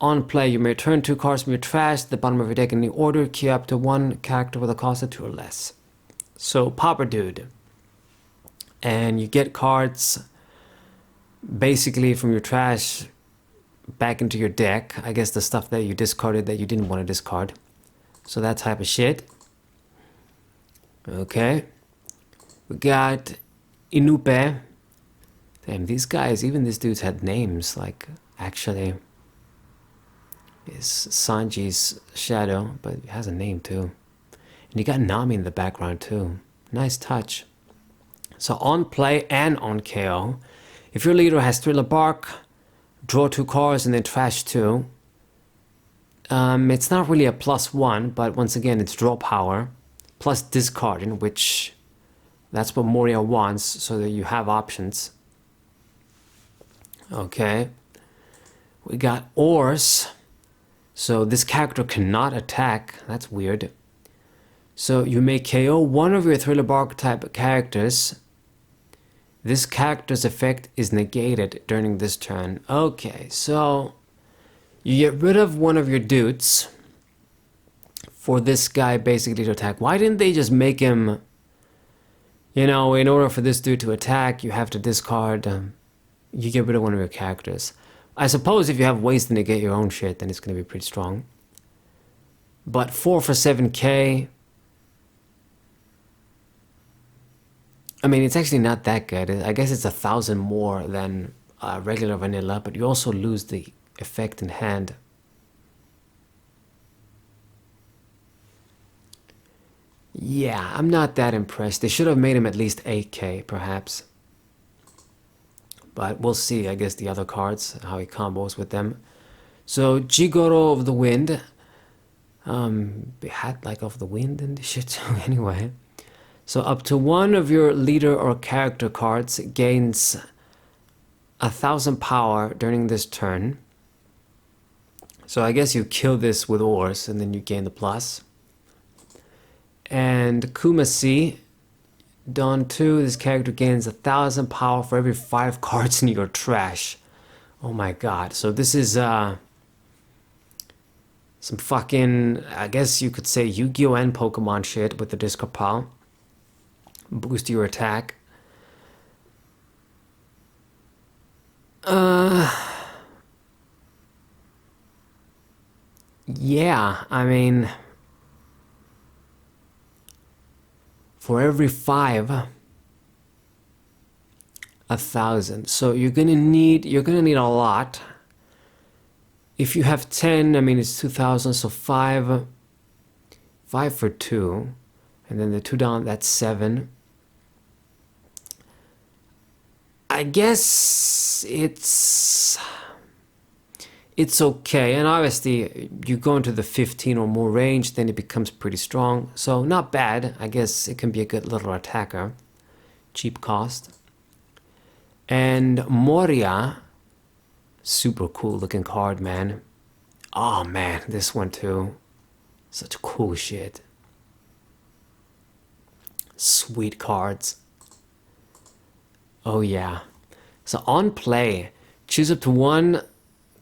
On play, you may return 2 cards from your trash to the bottom of your deck in the order. Queue up to 1 character with a cost of 2 or less. So, Popper Dude. And you get cards basically from your trash back into your deck. I guess the stuff that you discarded that you didn't want to discard. So that type of shit. Okay. We got Inupe. Damn, these guys, even these dudes had names, like, actually. Is Sanji's shadow, but it has a name too. And you got Nami in the background too. Nice touch. So on play and on KO, if your leader has Thriller Bark, draw 2 cards and then trash 2. It's not really a +1, but once again it's draw power plus discarding, which that's what Moria wants, so that you have options. Okay. We got Oars. So this character cannot attack. That's weird. So you may KO one of your Thriller Bark type characters. This character's effect is negated during this turn. Okay, so you get rid of one of your dudes for this guy basically to attack. Why didn't they just make him, you know, in order for this dude to attack, you have to discard, you get rid of one of your characters. I suppose if you have ways to negate your own shit, then it's going to be pretty strong. But 4 for 7k. I mean, it's actually not that good. I guess it's 1,000 more than regular vanilla, but you also lose the effect in hand. Yeah, I'm not that impressed. They should have made him at least 8k, perhaps. But we'll see, I guess, the other cards, how he combos with them. So, Jigoro of the Wind. Hat like of the wind and shit too, anyway. So, up to 1 of your leader or character cards gains 1,000 power during this turn. So, I guess you kill this with Oars and then you gain the plus. And Kumasi, Dawn 2, this character gains 1,000 power for every 5 cards in your trash. Oh my god. So this is some fucking, I guess you could say Yu-Gi-Oh! And Pokemon shit with the discard pile. Boost your attack. Yeah, I mean, for every 5, 1,000. So you're gonna need a lot. If you have 10, I mean it's 2,000. So 5 for 2, and then the 2 down, that's 7. I guess it's okay, and obviously you go into the 15 or more range, then it becomes pretty strong. So not bad. I guess it can be a good little attacker. Cheap cost. And Moria, super cool looking card, man. Oh man, this one too. Such cool shit. Sweet cards. Oh yeah. So on play, choose up to 1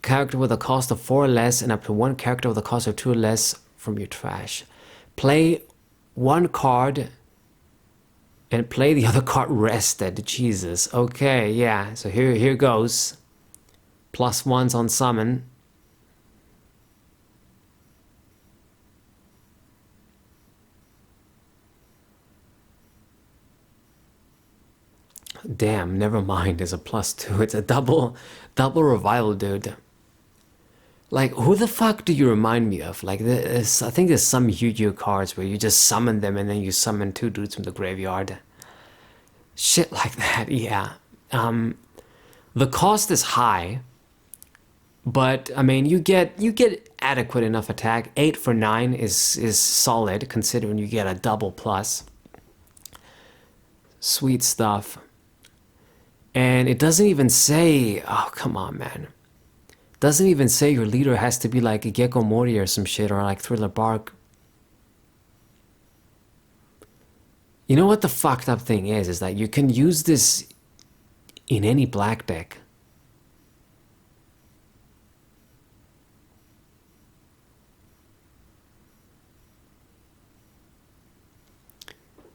character with a cost of 4 or less and up to 1 character with a cost of 2 or less from your trash. Play 1 card and play the other card rested. Jesus. Okay, yeah. So here goes. +1s on summon. Damn, never mind. It's a +2. It's a double revival, dude. Like, who the fuck do you remind me of? Like, I think there's some Yu-Gi-Oh cards where you just summon them and then you summon 2 dudes from the graveyard. Shit like that, yeah. The cost is high, but I mean, you get adequate enough attack. 8 for 9 is solid considering you get a double plus. Sweet stuff. And it doesn't even say, oh come on, man. Doesn't even say your leader has to be like a Gecko Moria or some shit, or like Thriller Bark. You know what the fucked up thing is that you can use this in any black deck.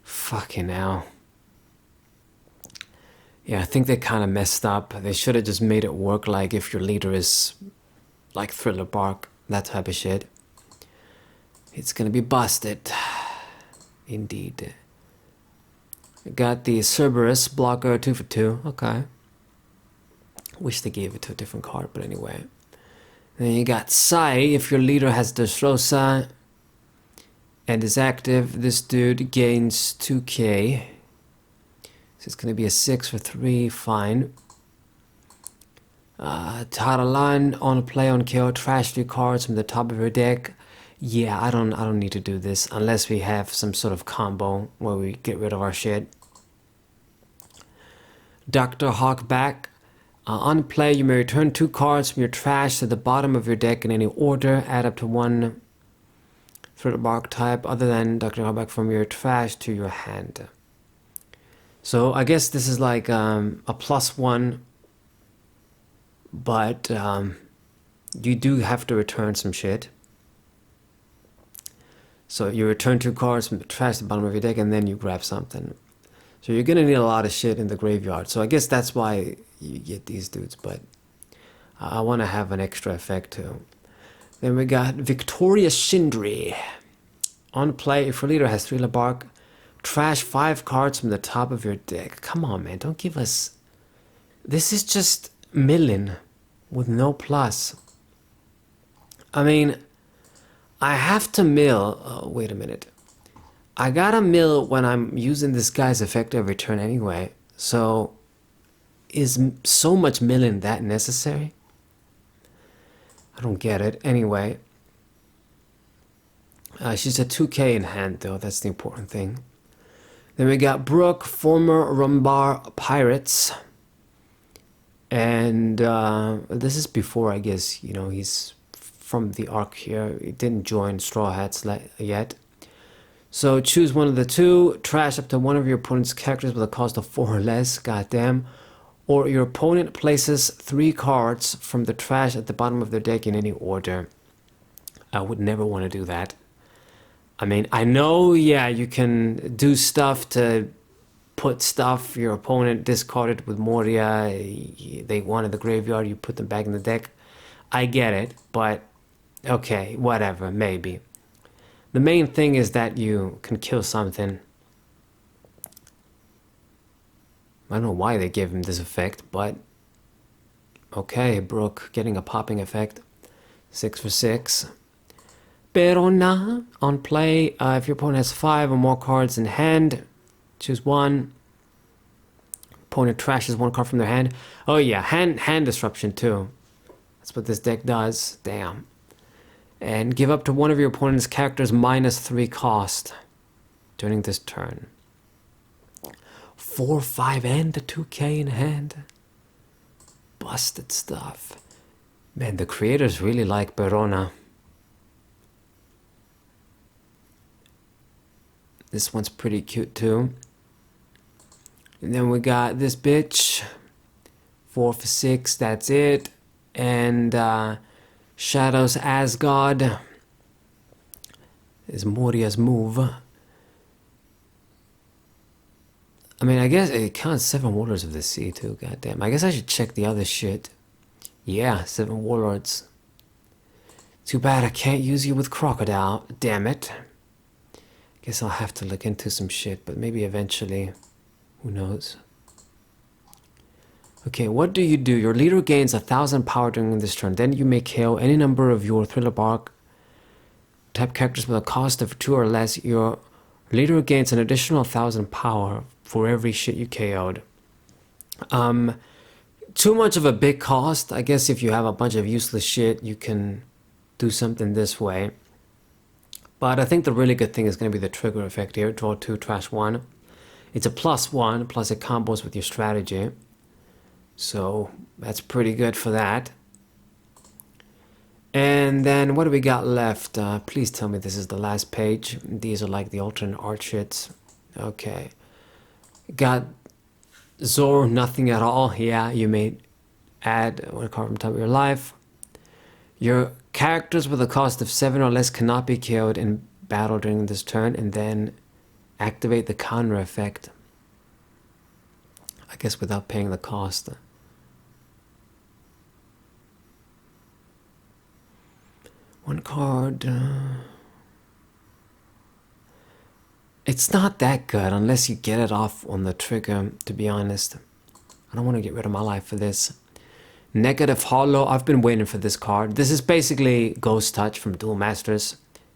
Fucking hell. Yeah, I think they kind of messed up. They should have just made it work like if your leader is like Thriller Bark, that type of shit. It's gonna be busted. Indeed. Got the Cerberus blocker 2 for 2. Okay. Wish they gave it to a different card, but anyway. Then you got Sai. If your leader has Destrosa and is active, this dude gains 2k. So it's going to be a 6 for 3. Fine. Taralan on play on KO. Trash 3 cards from the top of your deck. Yeah, I don't need to do this unless we have some sort of combo where we get rid of our shit. Dr. Hawkback. On play, you may return 2 cards from your trash to the bottom of your deck in any order. Add up to 1 Thriller Bark type other than Dr. Hawkback from your trash to your hand. So I guess this is like a +1, but you do have to return some shit. So you return 2 cards from the trash to the bottom of your deck and then you grab something. So you're gonna need a lot of shit in the graveyard. So I guess that's why you get these dudes, but I want to have an extra effect too. Then we got Victoria Shindri. On play, if your leader has Thriller Bark, trash 5 cards from the top of your deck. Come on, man, don't give us... This is just milling with no plus. I mean, I have to mill... Oh, wait a minute. I gotta mill when I'm using this guy's effect every turn anyway. So, is so much milling that necessary? I don't get it. Anyway. She's a 2k in hand, though. That's the important thing. Then we got Brooke, former Rumbar Pirates. And this is before, I guess, you know, he's from the arc here. He didn't join Straw Hats yet. So choose one of the two. Trash up to one of your opponent's characters with a cost of 4 or less. Goddamn. Or your opponent places 3 cards from the trash at the bottom of their deck in any order. I would never want to do that. I mean, I know, yeah, you can do stuff to put stuff your opponent discarded with Moria. They wanted the graveyard, you put them back in the deck. I get it, but okay, whatever, maybe. The main thing is that you can kill something. I don't know why they gave him this effect, but okay, Brook getting a popping effect. 6 for 6. Perona on play. If your opponent has 5 or more cards in hand, choose one. Opponent trashes 1 card from their hand. Oh yeah, hand disruption too. That's what this deck does. Damn. And give up to one of your opponent's characters -3 cost during this turn. 4, 5, and a 2k in hand. Busted stuff. Man, the creators really like Perona. This one's pretty cute too. And then we got this bitch. 4 for 6, that's it. And Shadows Asgard is Moria's move. I mean, I guess it counts 7 Warlords of the Sea too, goddamn. I guess I should check the other shit. Yeah, 7 Warlords. Too bad I can't use you with Crocodile, damn it. Guess I'll have to look into some shit, but maybe eventually. Who knows? Okay, what do? Your leader gains 1,000 power during this turn. Then you may KO any number of your Thriller Bark type characters with a cost of 2 or less. Your leader gains an additional 1,000 power for every shit you KO'd. Too much of a big cost. I guess if you have a bunch of useless shit, you can do something this way. But I think the really good thing is going to be the trigger effect here. Draw 2, trash 1. It's a +1, plus it combos with your strategy. So that's pretty good for that. And then what do we got left? Please tell me this is the last page. These are like the alternate art shits. Okay. Got Zor, nothing at all. Yeah, you may add one card from top of your life. Your characters with a cost of 7 or less cannot be killed in battle during this turn, and then activate the counter effect. I guess without paying the cost. One card. It's not that good unless you get it off on the trigger, to be honest. I don't want to get rid of my life for this. Negative Hollow. I've been waiting for this card. This is basically Ghost Touch from Duel Masters.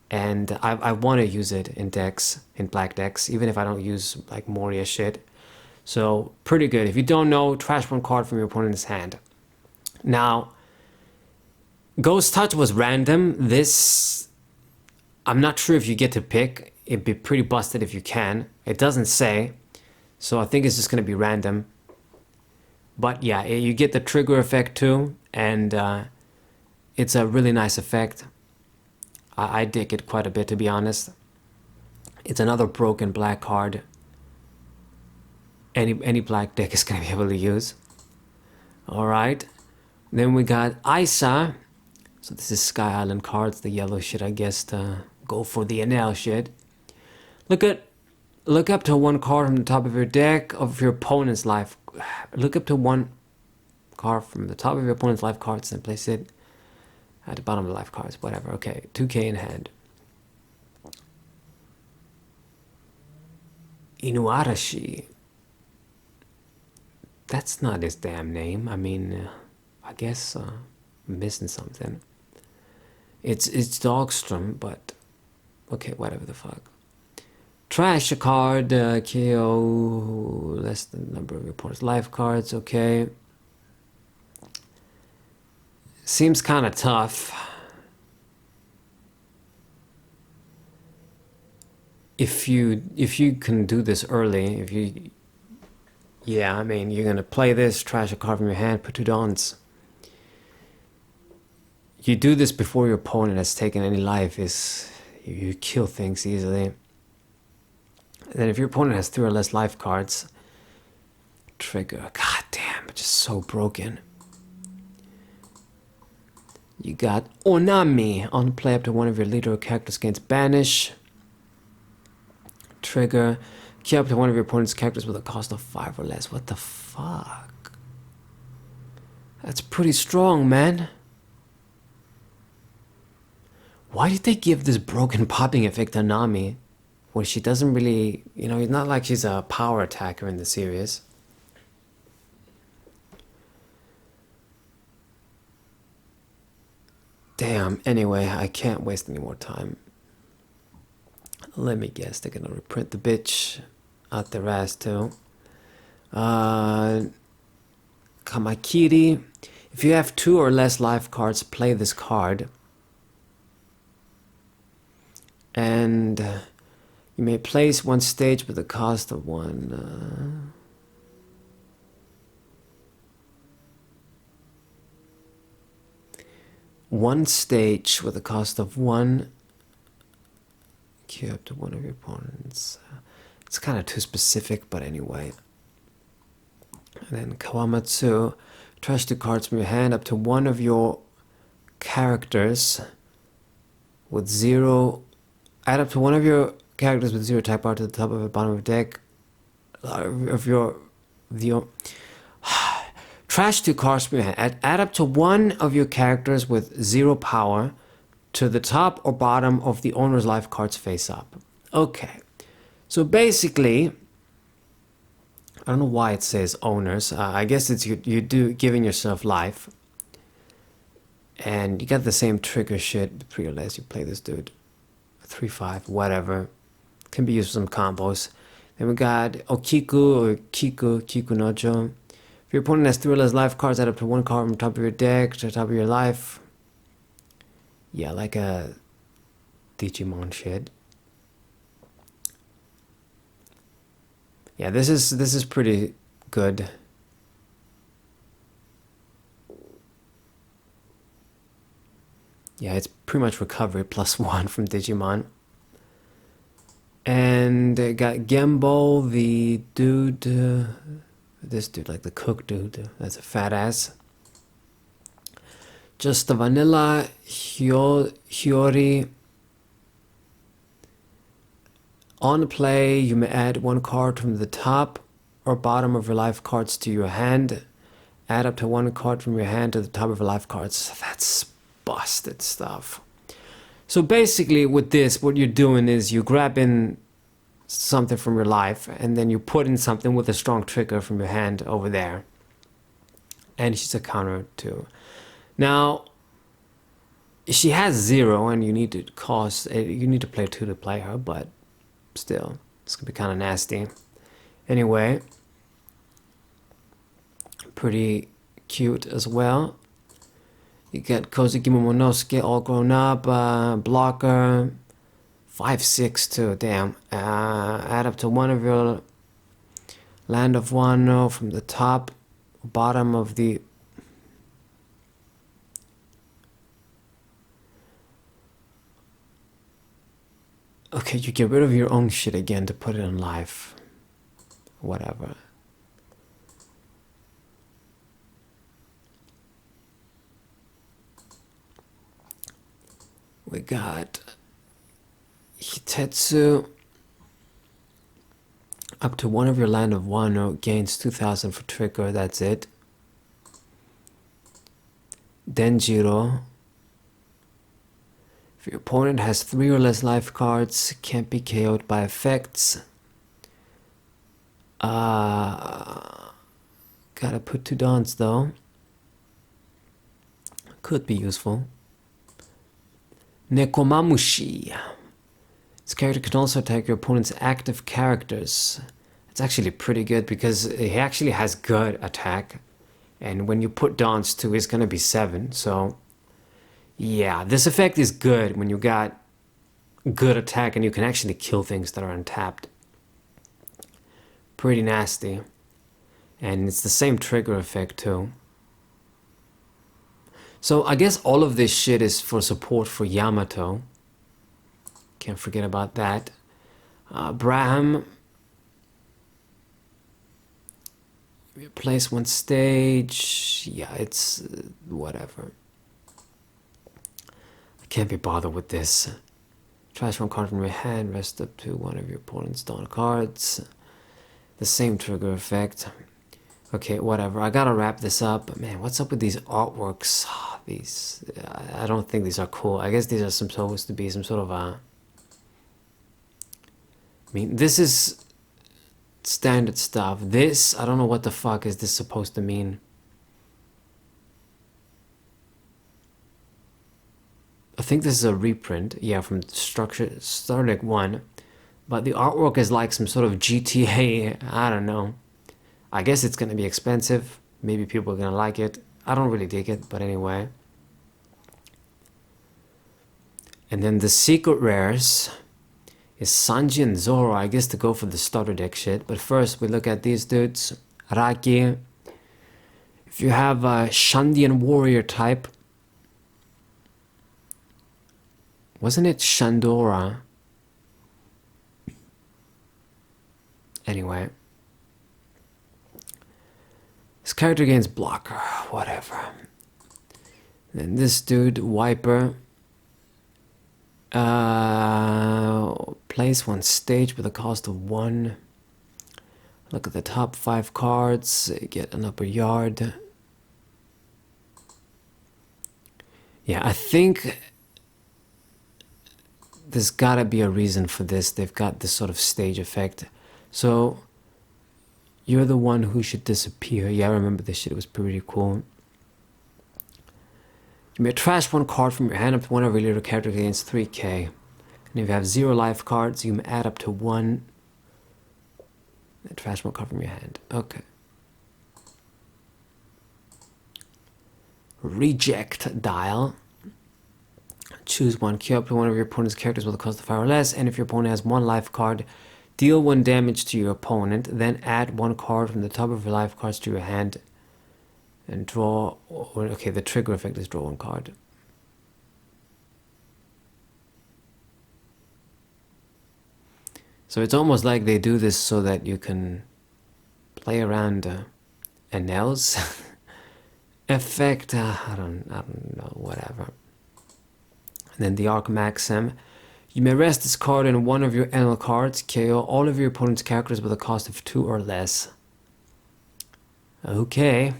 And I want to use it in decks, in black decks, even if I don't use like Moria shit. So pretty good. If you don't know, trash 1 card from your opponent's hand. Now, Ghost Touch was random. This, I'm not sure if you get to pick. It'd be pretty busted if you can. It doesn't say. So I think it's just going to be random. But yeah, you get the trigger effect too. And it's a really nice effect. I dig it quite a bit, to be honest. It's another broken black card. Any black deck is going to be able to use. Alright. Then we got Isa. So this is Sky Island cards, the yellow shit, I guess, to go for the NL shit. Look up to 1 card from the top of your deck of your opponent's life. Look up to 1 card from the top of your opponent's life cards and place it at the bottom of the life cards. Whatever. Okay, 2k in hand. Inuarashi. That's not his damn name. I mean, I guess I'm missing something. It's Dogstrom, but okay, whatever the fuck. Trash a card, KO less than the number of your opponent's life cards. Okay. Seems kind of tough. If you can do this early, yeah, I mean, you're gonna play this, trash a card from your hand, put 2 dons. You do this before your opponent has taken any life, you kill things easily. then if your opponent has 3 or less life cards, trigger. God damn, it's just so broken. You got Onami. On play, up to one of your leader characters gains banish. Trigger. Key up to one of your opponent's characters with a cost of 5 or less. What the fuck? That's pretty strong, man. Why did they give this broken popping effect to Nami? Well, she doesn't really, you know, it's not like she's a power attacker in the series. Damn, anyway, I can't waste any more time. Let me guess, they're gonna reprint the bitch out their ass too. Kamakiri. If you have 2 or less life cards, play this card. And you may place 1 stage with a cost of 1. One stage with a cost of 1. Queue up to one of your opponents. It's kind of too specific, but anyway. And then Kawamatsu. Trash 2 cards from your hand up to one of your characters with 0. Add up to one of your characters with 0 attack power to the top of the bottom of the deck of your trash 2 cards from your hand. Add up to one of your characters with 0 power to the top or bottom of the owner's life cards face up. Okay, so basically, I don't know why it says owners. I guess it's you do giving yourself life, and you got the same trigger shit. Pre or less, you play this dude. 3/5, whatever. Can be used for some combos. Then we got Okiku or Kiku Nojo. If your opponent has 3 or less life cards, add up to 1 card from the top of your deck to the top of your life. Yeah, like a Digimon shit. Yeah, this is pretty good. Yeah, it's pretty much recovery +1 from Digimon. And got Gembo, the dude, this dude, like the cook dude, that's a fat ass. Just the vanilla Hiyori. On play, you may add 1 card from the top or bottom of your life cards to your hand. Add up to 1 card from your hand to the top of your life cards. That's busted stuff. So basically with this, what you're doing is you grab in something from your life and then you put in something with a strong trigger from your hand over there. And she's a counter too. Now, she has 0 and you need to play 2 to play her, but still, it's gonna be kind of nasty. Anyway, pretty cute as well. You get Kozuki Momonosuke all grown up, blocker, 5/6 too, damn. Add up to one of your land of Wano from the top, bottom of the... Okay, you get rid of your own shit again to put it in life. Whatever. We got Hitetsu. Up to one of your land of Wano gains 2,000 for trigger, that's it. Denjiro. If your opponent has 3 or less life cards, can't be KO'd by effects. Gotta put 2 dons though. Could be useful. Nekomamushi. This character can also attack your opponent's active characters. It's actually pretty good because he actually has good attack. And when you put dons to, it's gonna be 7, so... Yeah, this effect is good when you got good attack and you can actually kill things that are untapped. Pretty nasty. And it's the same trigger effect too. So I guess all of this shit is for support for Yamato. Can't forget about that. Braham, Place one stage. Yeah, it's whatever. I can't be bothered with this. Transfer one card from your hand, rest up to one of your opponent's dawn cards. The same trigger effect. Okay, whatever. I gotta wrap this up. Man, what's up with these artworks? These, I don't think these are cool. I guess these are supposed to be some sort of a... I mean, this is standard stuff. This, I don't know what the fuck is this supposed to mean. I think this is a reprint, yeah, from Structure Starter Deck 1. But the artwork is like some sort of GTA, I don't know. I guess it's gonna be expensive. Maybe people are gonna like it. I don't really dig it, but anyway. And then the secret rares is Sanji and Zoro, I guess, to go for the starter deck shit. But first, we look at these dudes. Raki. If you have a Shandian warrior type, wasn't it Shandora? Anyway. This character gains blocker, whatever. Then this dude, Wiper. Place one stage with a cost of 1. Look at the top 5 cards. Get an upper yard. Yeah, I think there's gotta be a reason for this. They've got this sort of stage effect. So, you're the one who should disappear. Yeah, I remember this shit. It was pretty cool. You may trash one card from your hand up to one of your leader character gains 3k. And if you have 0 life cards, you may add up to 1. And trash one card from your hand. Okay. Reject dial. Choose one. Queue up to one of your opponent's characters with a cost of 5 or less. And if your opponent has 1 life card, deal 1 damage to your opponent. Then add 1 card from the top of your life cards to your hand. And draw... Okay, the trigger effect is draw 1 card. So it's almost like they do this so that you can play around Enel's effect. I don't know, whatever. And then the Arc Maxim. You may rest this card in one of your Enel cards. KO all of your opponent's characters with a cost of 2 or less. Okay.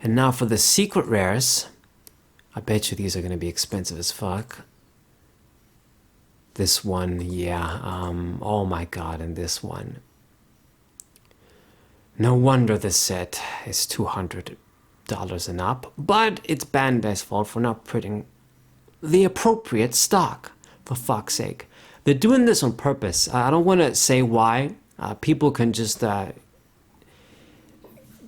And now for the secret rares. I bet you these are going to be expensive as fuck. This one, yeah. Oh my god, and this one. No wonder this set is $200 and up. But it's Bandai's fault for not printing the appropriate stock, for fuck's sake. They're doing this on purpose. I don't want to say why. People can just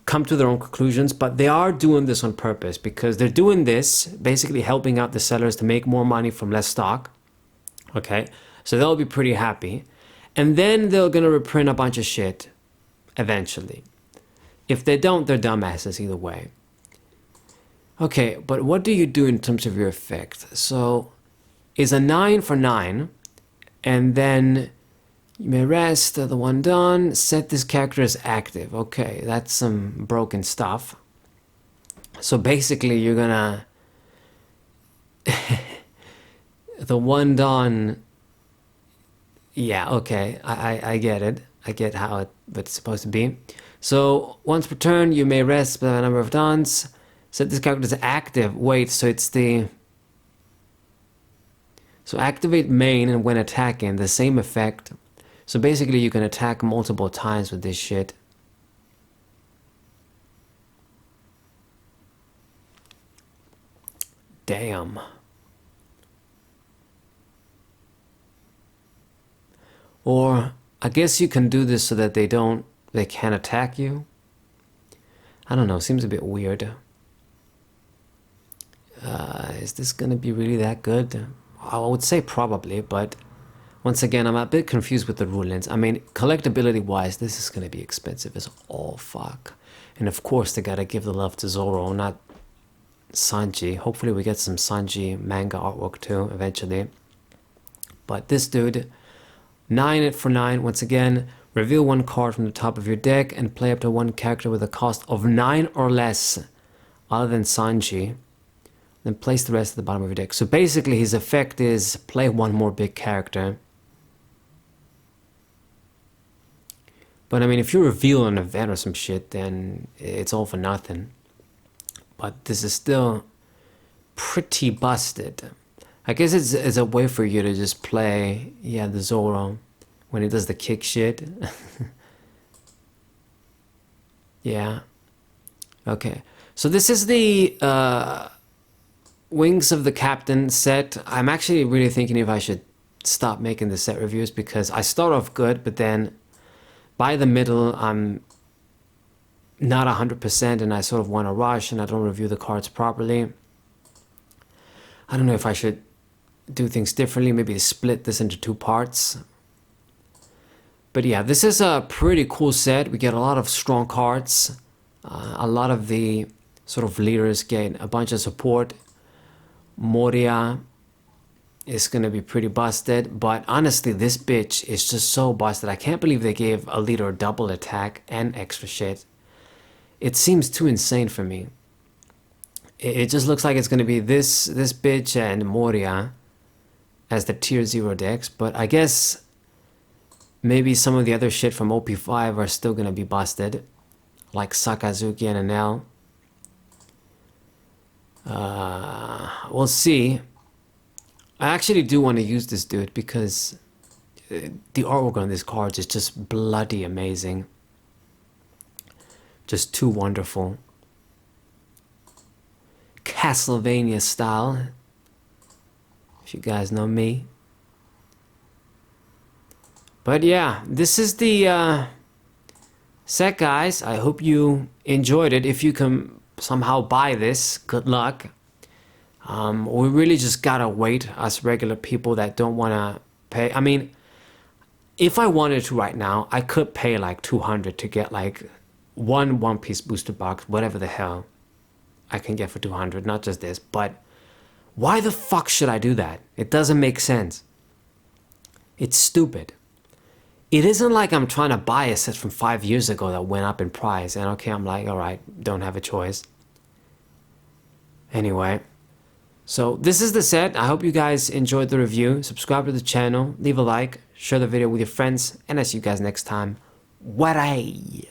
come to their own conclusions, but they are doing this on purpose because they're doing this, basically helping out the sellers to make more money from less stock. Okay, so they'll be pretty happy. And then they're going to reprint a bunch of shit eventually. If they don't, they're dumbasses either way. Okay, but what do you do in terms of your effect? So, is a 9 for 9, and then you may rest, the one done, set this character as active. Okay, that's some broken stuff. So basically you're gonna... the one done... Yeah, okay, I get it. I get how it's supposed to be. So, once per turn, you may rest by a number of dons. Set this character as active. Wait, so it's the... So activate main and when attacking, the same effect. So basically you can attack multiple times with this shit. Damn. Or I guess you can do this so that they can't attack you. I don't know, seems a bit weird. Is this gonna be really that good? I would say probably, but once again, I'm a bit confused with the rulings. I mean, collectability wise, this is gonna be expensive as all fuck. And of course, they gotta give the love to Zoro, not Sanji. Hopefully we get some Sanji manga artwork too, eventually. But this dude, 9 for 9, once again, Reveal one card from the top of your deck and play up to one character with a cost of 9 or less, other than Sanji. Then place the rest at the bottom of your deck. So basically his effect is play one more big character. But I mean, if you reveal an event or some shit, then it's all for nothing. But this is still pretty busted. I guess it's a way for you to just play, yeah, the Zoro when he does the kick shit. Yeah. Okay. So this is the Wings of the Captain set. I'm actually really thinking if I should stop making the set reviews, because I start off good, but then by the middle I'm not 100% and I sort of want to rush and I don't review the cards properly. I don't know if I should do things differently, maybe split this into 2 parts. But yeah, this is a pretty cool set. We get a lot of strong cards. A lot of the sort of leaders get a bunch of support. Moria is going to be pretty busted. But honestly, this bitch is just so busted. I can't believe they gave a leader double attack and extra shit. It seems too insane for me. It just looks like it's going to be this bitch and Moria as the tier 0 decks. But I guess maybe some of the other shit from OP5 are still going to be busted, like Sakazuki and Enel. We'll see. I actually do want to use this dude because the artwork on these cards is just bloody amazing. Just too wonderful. Castlevania style, if you guys know me. But yeah, this is the set, guys. I hope you enjoyed it. If you can somehow buy this, good luck. We really just gotta wait, us regular people that don't want to pay. I mean, if I wanted to right now, I could pay like 200 to get like One Piece booster box, whatever the hell I can get for 200, not just this. But why the fuck should I do that? It doesn't make sense. It's stupid. It isn't like I'm trying to buy a set from 5 years ago that went up in price, and okay, I'm like, alright, don't have a choice. Anyway, so this is the set. I hope you guys enjoyed the review. Subscribe to the channel, leave a like, share the video with your friends, and I'll see you guys next time. Warai!